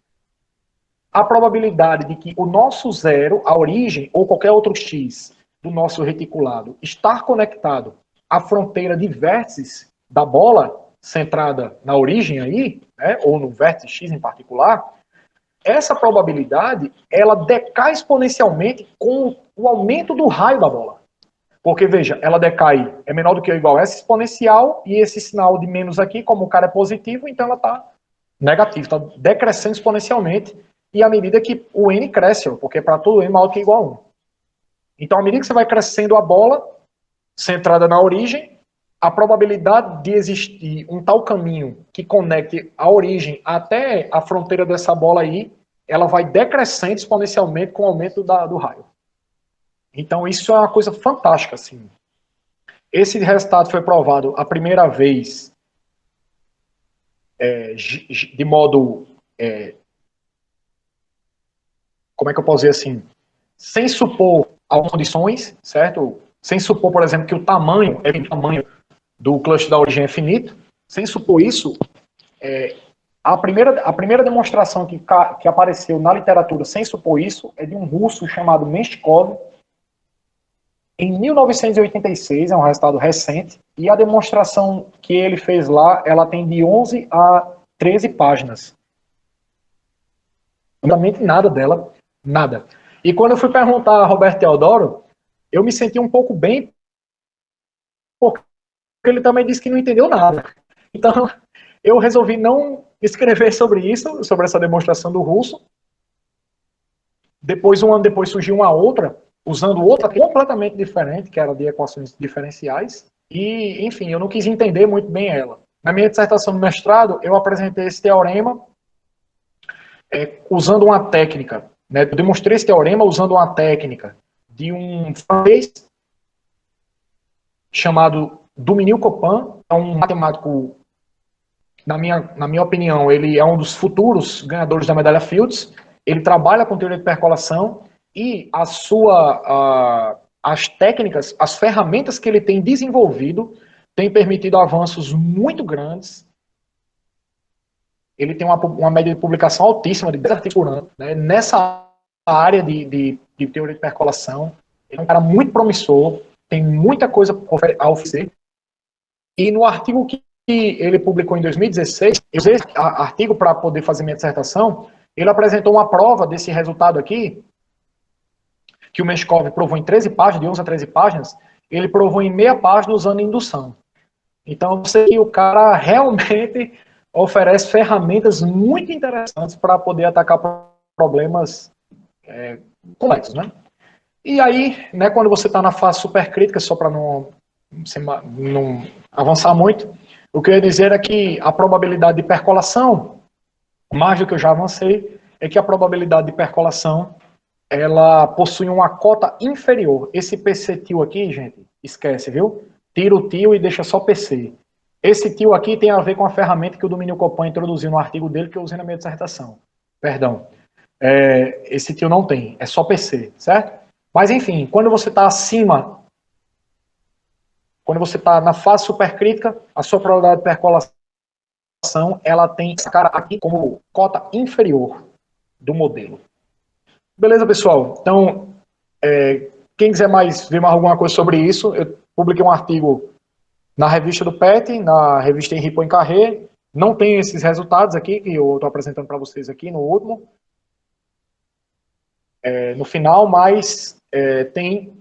Speaker 2: a probabilidade de que o nosso zero, a origem, ou qualquer outro x do nosso reticulado, estar conectado à fronteira de vértices da bola, centrada na origem aí, né, ou no vértice x em particular, essa probabilidade, ela decai exponencialmente com o aumento do raio da bola. Porque, veja, ela decai, é menor do que ou igual a essa exponencial, e esse sinal de menos aqui, como o cara é positivo, então ela está negativa, está decrescendo exponencialmente, e à medida que o n cresce, porque para todo n maior do que ou igual a 1. Então, à medida que você vai crescendo a bola, centrada na origem, a probabilidade de existir um tal caminho que conecte a origem até a fronteira dessa bola aí, ela vai decrescendo exponencialmente com o aumento do raio. Então isso é uma coisa fantástica, assim. Esse resultado foi provado a primeira vez de modo... como é que eu posso dizer assim? Sem supor algumas condições, certo? Sem supor, por exemplo, que o tamanho é o tamanho do cluster da origem é finito. Sem supor isso, a primeira demonstração que apareceu na literatura sem supor isso é de um russo chamado Menshikov, em 1986, é um resultado recente, e a demonstração que ele fez lá, ela tem de 11 a 13 páginas. Realmente nada dela, nada. E quando eu fui perguntar a Roberto Teodoro, eu me senti um pouco bem, porque ele também disse que não entendeu nada. Então, eu resolvi não escrever sobre isso, sobre essa demonstração do russo. Depois, um ano depois, surgiu uma outra, usando outra completamente diferente, que era de equações diferenciais. E, enfim, eu não quis entender muito bem ela. Na minha dissertação de mestrado, eu apresentei esse teorema usando uma técnica. Né? Eu demonstrei esse teorema usando uma técnica de um francês chamado Dominique Copin, é um matemático, na minha opinião, ele é um dos futuros ganhadores da medalha Fields. Ele trabalha com teoria de percolação e as técnicas, as ferramentas que ele tem desenvolvido têm permitido avanços muito grandes. Ele tem uma média de publicação altíssima, de 10 artigos por ano, né? Nessa área de teoria de percolação. Ele é um cara muito promissor, tem muita coisa a oferecer. E no artigo que ele publicou em 2016, eu usei esse artigo para poder fazer minha dissertação. Ele apresentou uma prova desse resultado aqui, que o Menshikov provou em 13 páginas, de 11 a 13 páginas, ele provou em meia página usando indução. Então, eu sei que o cara realmente oferece ferramentas muito interessantes para poder atacar problemas complexos, né? E aí, né, quando você está na fase supercrítica, só para não avançar muito, o que eu ia dizer é que a probabilidade de percolação, mais do que eu já avancei, é que a probabilidade de percolação ela possui uma cota inferior. Esse PC tio aqui, gente, esquece, viu? Tira o tio e deixa só PC. Esse tio aqui tem a ver com a ferramenta que o Domínio Copan introduziu no artigo dele que eu usei na minha dissertação. Perdão. Esse tio não tem, é só PC, certo? Mas enfim, quando você está acima, quando você está na fase supercrítica, a sua probabilidade de percolação ela tem essa cara aqui como cota inferior do modelo. Beleza, pessoal? Então, quem quiser ver mais alguma coisa sobre isso, eu publiquei um artigo na revista do PET, na revista Henri Poincaré. Não tem esses resultados aqui que eu estou apresentando para vocês aqui no último, no final, mas tem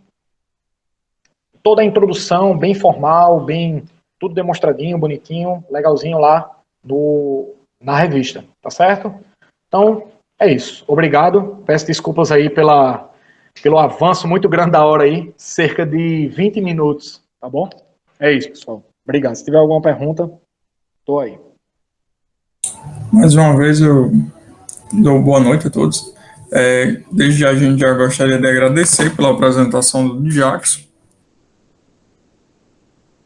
Speaker 2: toda a introdução bem formal, bem tudo demonstradinho, bonitinho, legalzinho lá na revista, tá certo? Então, é isso. Obrigado. Peço desculpas aí pelo avanço muito grande da hora aí, cerca de 20 minutos, tá bom? É isso, pessoal. Obrigado. Se tiver alguma pergunta, tô aí.
Speaker 1: Mais uma vez eu dou boa noite a todos. Desde já a gente já gostaria de agradecer pela apresentação do Jackson.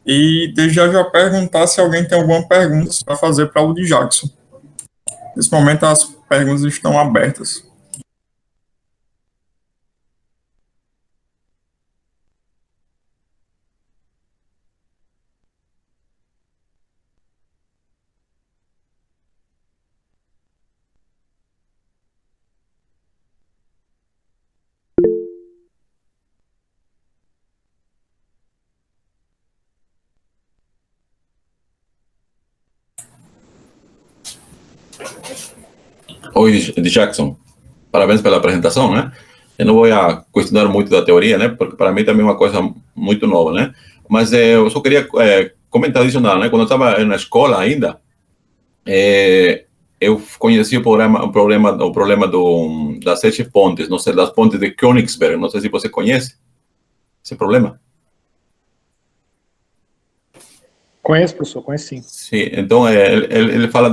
Speaker 1: E desde já perguntar se alguém tem alguma pergunta para fazer para o Jackson. Nesse momento as perguntas estão abertas.
Speaker 3: Oi, Jackson. Parabéns pela apresentação, né? Eu não vou questionar muito da teoria, né? Porque para mim também é uma coisa muito nova, né? Mas eu só queria comentar adicional, né? Quando eu estava na escola ainda, eu conheci o problema das 7 pontes, não sei, das pontes de Königsberg. Não sei se você conhece esse problema.
Speaker 2: Conheço, professor, conheço sim.
Speaker 3: Sim, então ele fala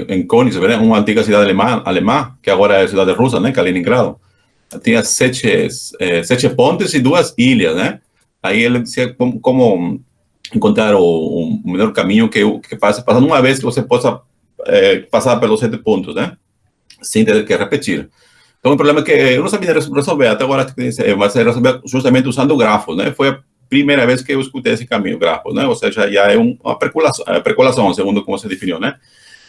Speaker 3: em Königsberg, né? Uma antiga cidade alemã, que agora é cidade russa, né? Kaliningrado. Tinha 7 pontes e 2 ilhas, né? Aí ele dizia como encontrar o melhor caminho que passando uma vez que você possa passar pelos 7 pontos, né? Sem ter que repetir. Então, o problema é que eu não sabia resolver até agora, mas resolver justamente usando grafos, né? Foi a primeira vez que eu escutei esse caminho, grafos, né? Ou seja, já é uma precolação, segundo como se definiu, né?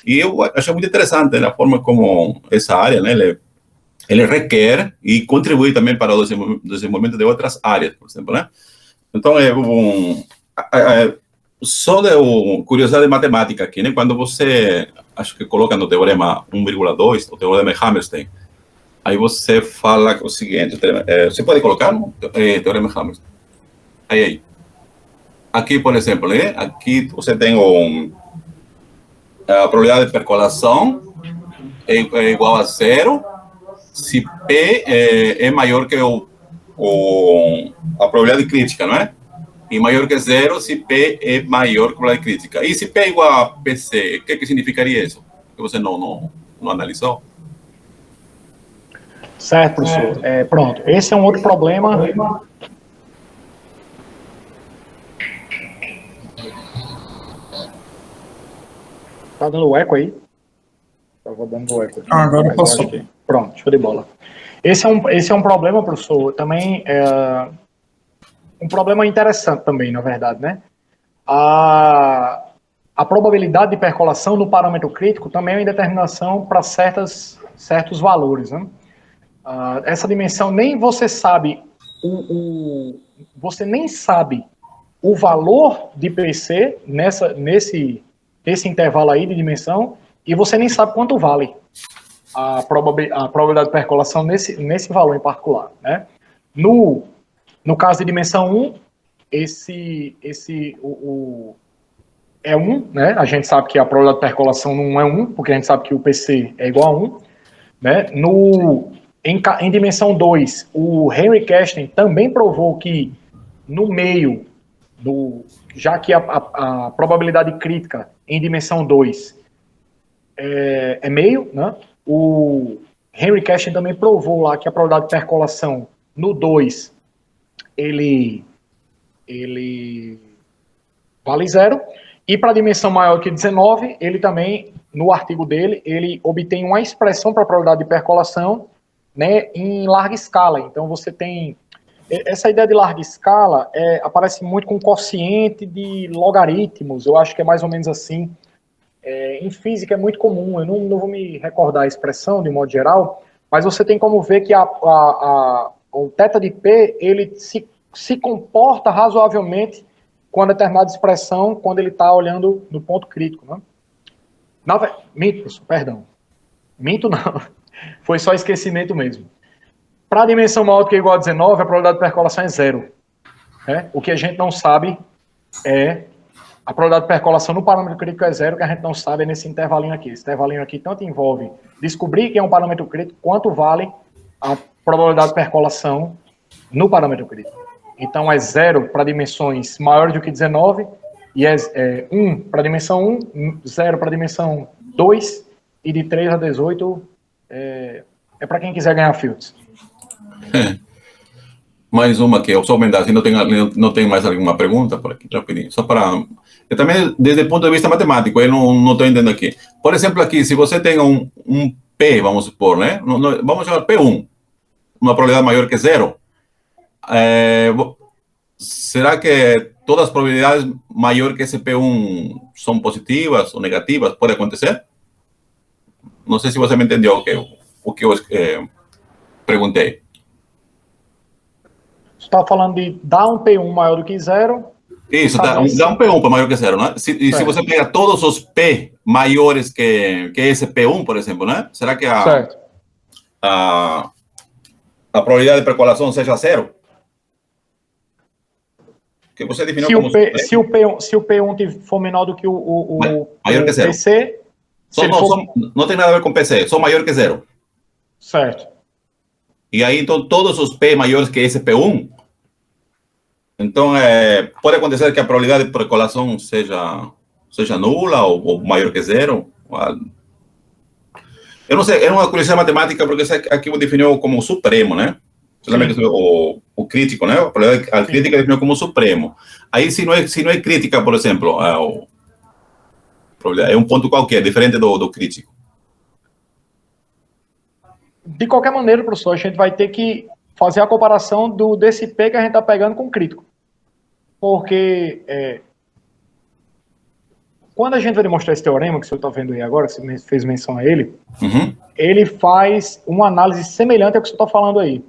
Speaker 3: E eu achei muito interessante a forma como essa área, né? Ele requer e contribui também para o desenvolvimento de outras áreas, por exemplo, né? Então, só de curiosidade matemática aqui, né? Quando você, acho que coloca no teorema 1,2, o teorema de Hammerstein, aí você fala o seguinte, você pode colocar no teorema de Hammerstein. Aí. Aqui, por exemplo, né? Aqui você tem a probabilidade de percolação é igual a 0, se P é maior que a probabilidade crítica, não é? E maior que 0 se P é maior que a probabilidade crítica. E se P é igual a PC, o que significaria isso? Que você não analisou?
Speaker 2: Certo, professor. Pronto, esse é um outro problema. Tá dando eco aí? Tava dando eco aqui.
Speaker 1: Agora passou.
Speaker 2: Pronto, show de bola. Esse é um problema, professor, também um problema interessante também, na verdade, né? A probabilidade de percolação no parâmetro crítico também é uma determinação para certos valores, né? Essa dimensão nem você sabe você nem sabe o valor de PC nesse intervalo aí de dimensão, e você nem sabe quanto vale a probabilidade de percolação nesse valor em particular, né? No caso de dimensão 1, é 1, né? A gente sabe que a probabilidade de percolação não é 1, porque a gente sabe que o PC é igual a 1, né? Em dimensão 2, o Henry Kästing também provou que no meio já que a probabilidade crítica em dimensão 2 é meio, né? Henry Cashin também provou lá que a probabilidade de percolação no 2, ele vale 0. E para dimensão maior que 19, ele também, no artigo dele, ele obtém uma expressão para a probabilidade de percolação, né, em larga escala. Então você tem essa ideia de larga escala, aparece muito com quociente de logaritmos, eu acho que é mais ou menos assim. Em física é muito comum, eu não vou me recordar a expressão de modo geral, mas você tem como ver que o θ de P, ele se comporta razoavelmente com uma determinada expressão quando ele está olhando no ponto crítico. Né? Minto não, foi só esquecimento mesmo. Para a dimensão maior do que ou igual a 19, a probabilidade de percolação é 0. Né? O que a gente não sabe é a probabilidade de percolação no parâmetro crítico é 0, que a gente não sabe é nesse intervalinho aqui. Esse intervalinho aqui tanto envolve descobrir que é um parâmetro crítico, quanto vale a probabilidade de percolação no parâmetro crítico. Então é 0 para dimensões maiores do que 19, e é 1 para a dimensão 1, 0 para a dimensão 2, e de 3 a 18 é para quem quiser ganhar fields.
Speaker 3: Mais uma aqui, eu só aumentar, se não tem mais alguma pergunta por aqui, rapidinho, só para... Eu também, desde o ponto de vista matemático, eu não estou entendendo aqui. Por exemplo, aqui, se você tem um P, vamos supor, né? Vamos chamar P1, uma probabilidade maior que 0, será que todas as probabilidades maiores que esse P1 são positivas ou negativas? Pode acontecer? Não sei se você me entendeu o que eu perguntei.
Speaker 2: Você está falando de dar um P1 maior do que 0.
Speaker 3: Isso, dá um P1 para maior que 0, né? Se você pega todos os P maiores que esse P1, por exemplo, né? Será que a probabilidade de percolação seja 0? Que você definiu como...
Speaker 2: Se o P1 for menor do que o
Speaker 3: maior que 0.
Speaker 2: PC...
Speaker 3: Não tem nada a ver com PC, só maior que 0.
Speaker 2: Certo.
Speaker 3: E aí, então, todos os P maiores que esse P1, então, pode acontecer que a probabilidade de percolação seja nula ou maior que 0. Eu não sei, é uma curiosidade matemática, porque aqui eu definiu como supremo, né? O crítico, né? A crítica definiu como supremo. Aí, se não é crítica, por exemplo, é um ponto qualquer, diferente do crítico.
Speaker 2: De qualquer maneira, professor, a gente vai ter que fazer a comparação desse P que a gente está pegando com o crítico. Porque quando a gente vai demonstrar esse teorema, que o senhor está vendo aí agora, que você fez menção a ele, ele faz uma análise semelhante ao que o senhor está falando aí.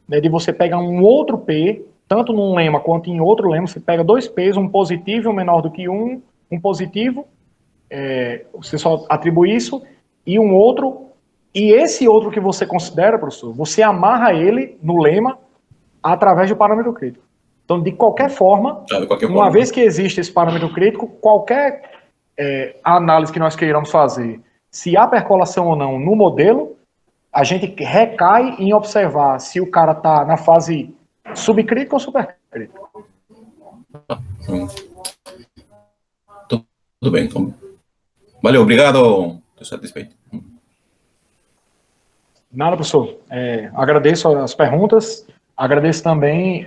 Speaker 2: Né, de você pegar um outro P, tanto num lema quanto em outro lema, você pega dois P's, um positivo e um menor do que um positivo, você só atribui isso, e um outro, e esse outro que você considera, professor, você amarra ele no lema através do parâmetro crítico. Então, de qualquer forma, uma vez que existe esse parâmetro crítico, qualquer análise que nós queiramos fazer, se há percolação ou não no modelo, a gente recai em observar se o cara está na fase subcrítica ou supercrítica.
Speaker 3: Tudo bem. Valeu, obrigado. Estou satisfeito.
Speaker 2: Nada, professor. Agradeço as perguntas. Agradeço também...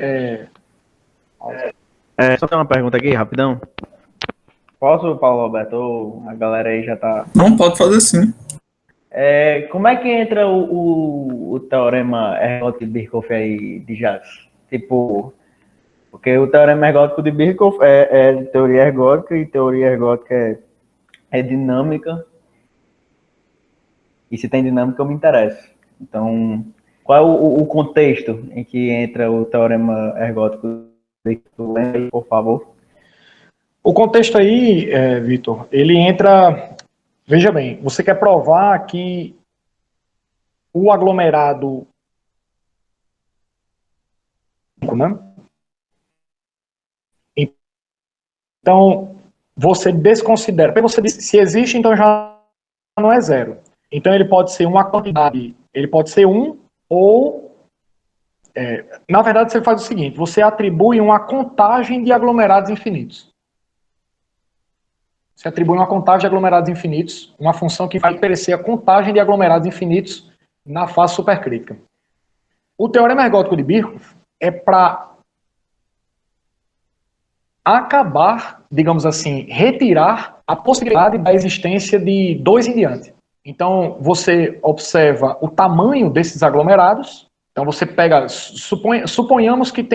Speaker 4: Só tem uma pergunta aqui, rapidão. Posso, Paulo Roberto? A galera aí já tá...
Speaker 1: Não, pode fazer sim.
Speaker 4: Como é que entra o teorema ergótico-Birkhoff aí de Jacques? Tipo, porque o teorema ergótico de Birkhoff é teoria ergótica, e teoria ergótica é dinâmica. E se tem dinâmica, eu me interesso. Então, qual é o contexto em que entra o teorema ergótico? Por favor.
Speaker 2: O contexto aí, Vitor, ele entra... Veja bem, você quer provar que o aglomerado... Né? Então, você desconsidera... Porque você diz, se existe, então já não é 0. Então, ele pode ser uma quantidade... Ele pode ser 1 ou... na verdade, você faz o seguinte, você atribui uma contagem de aglomerados infinitos. Você atribui uma contagem de aglomerados infinitos, uma função que vai oferecer a contagem de aglomerados infinitos na fase supercrítica. O teorema ergótico de Birkhoff é para acabar, digamos assim, retirar a possibilidade da existência de 2 em diante. Então, você observa o tamanho desses aglomerados. Então, você pega, suponhamos que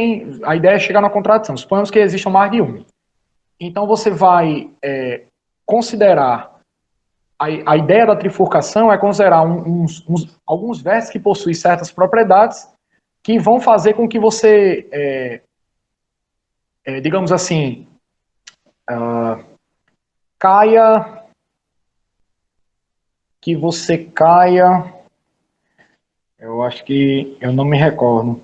Speaker 2: a ideia é chegar na contradição, suponhamos que existam mais de um. Então, você vai considerar, a ideia da trifurcação é considerar alguns vértices que possuem certas propriedades que vão fazer com que você, digamos assim, caia, eu acho que, eu não me recordo.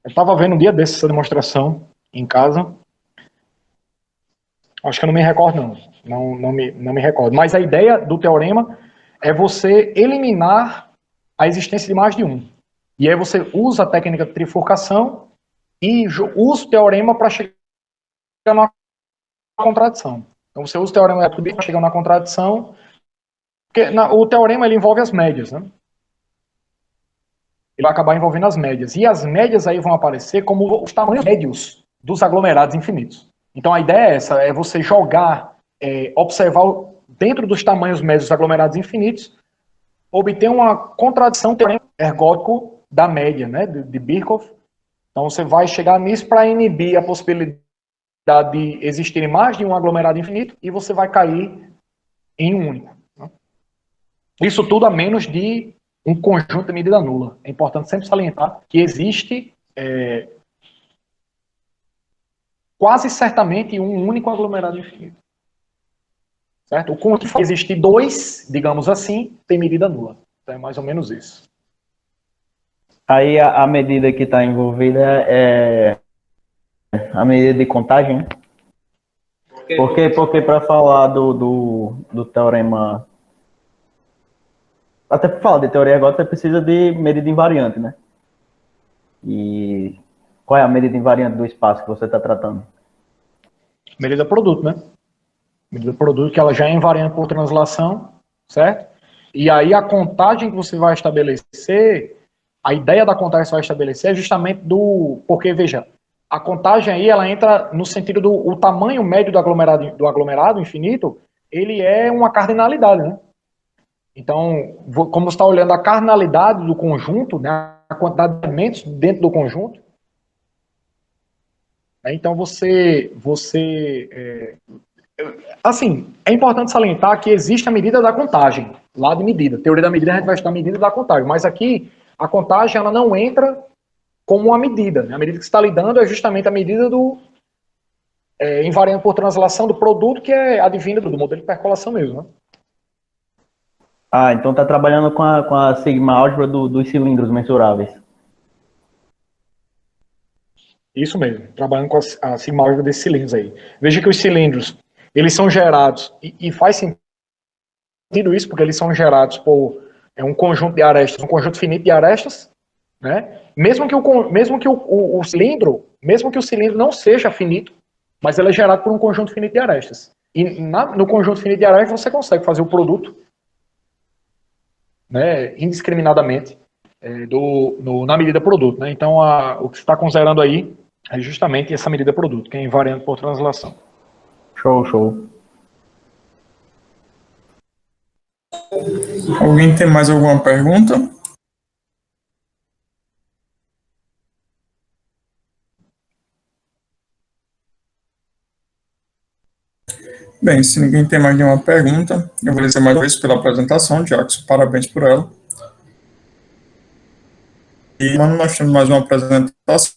Speaker 2: Eu estava vendo um dia desses essa demonstração em casa. Acho que eu não me recordo, não me recordo. Mas a ideia do teorema é você eliminar a existência de mais de um. E aí você usa a técnica de trifurcação e usa o teorema para chegar na contradição. Então você usa o teorema para chegar na contradição, porque o teorema ele envolve as médias, né? Ele vai acabar envolvendo as médias. E as médias aí vão aparecer como os tamanhos médios dos aglomerados infinitos. Então a ideia é essa, é você jogar, observar dentro dos tamanhos médios dos aglomerados infinitos, obter uma contradição teorema ergótico da média, né, de Birkhoff. Então você vai chegar nisso para inibir a possibilidade de existir mais de um aglomerado infinito e você vai cair em um único. Né? Isso tudo a menos de um conjunto de medida nula. É importante sempre salientar que existe quase certamente um único aglomerado infinito. Certo? O conjunto que existir 2, digamos assim, tem medida nula. Então é mais ou menos isso.
Speaker 4: Aí a medida que está envolvida é a medida de contagem, né? Porque para falar do teorema, até para falar de teoria ergótica, você precisa de medida invariante, né? E qual é a medida invariante do espaço que você está tratando?
Speaker 2: Medida produto, né? Medida produto que ela já é invariante por translação, certo? E aí a contagem que você vai estabelecer, a ideia da contagem que você vai estabelecer é justamente porque, veja, a contagem aí, ela entra no sentido do tamanho médio do aglomerado infinito, ele é uma cardinalidade, né? Então, como você está olhando a cardinalidade do conjunto, né, a quantidade de elementos dentro do conjunto, então assim, é importante salientar que existe a medida da contagem, lá de medida. Teoria da medida, a gente vai estudar a medida da contagem, mas aqui a contagem ela não entra como uma medida. Né? A medida que você está lidando é justamente a medida do invariante por translação do produto, que é advinda do modelo de percolação mesmo. Né?
Speaker 4: Ah, então está trabalhando com a sigma álgebra dos cilindros mensuráveis.
Speaker 2: Isso mesmo, trabalhando com a sigma álgebra desses cilindros aí. Veja que os cilindros, eles são gerados, e faz sentido isso, porque eles são gerados por um conjunto de arestas, um conjunto finito de arestas, né? Mesmo que o cilindro não seja finito, mas ele é gerado por um conjunto finito de arestas. E no conjunto finito de arestas você consegue fazer o produto, né, indiscriminadamente na medida produto. Né? Então o que você está considerando aí é justamente essa medida produto, que é invariante por translação.
Speaker 4: Show.
Speaker 1: Alguém tem mais alguma pergunta? Bem, se ninguém tem mais nenhuma pergunta, eu vou dizer mais uma vez pela apresentação, Jackson, parabéns por ela. E nós temos mais uma apresentação,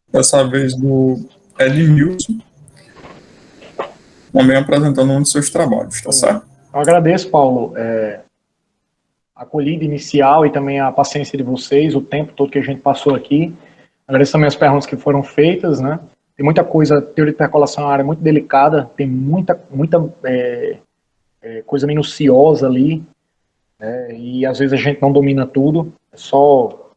Speaker 1: dessa vez do Edmilson, também apresentando um dos seus trabalhos, tá certo?
Speaker 2: Eu agradeço, Paulo, a acolhida inicial e também a paciência de vocês, o tempo todo que a gente passou aqui. Agradeço também as perguntas que foram feitas, né? Tem muita coisa, teoria de percolação é uma área muito delicada, tem muita coisa minuciosa ali, né? E às vezes a gente não domina tudo, é só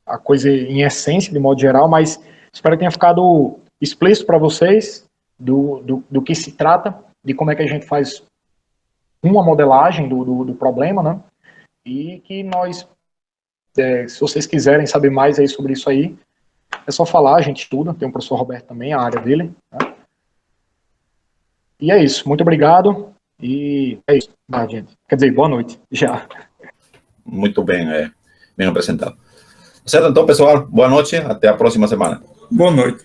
Speaker 2: a coisa em essência, de modo geral, mas espero que tenha ficado explícito para vocês do que se trata, de como é que a gente faz uma modelagem do problema, né? e que nós, se vocês quiserem saber mais aí sobre isso aí, é só falar, a gente estuda, tem o professor Roberto também, a área dele. Né? E é isso, muito obrigado, e é isso, gente. Quer dizer, boa noite, já.
Speaker 3: Muito bem, bem apresentado. Certo, então, pessoal, boa noite, até a próxima semana.
Speaker 1: Boa noite.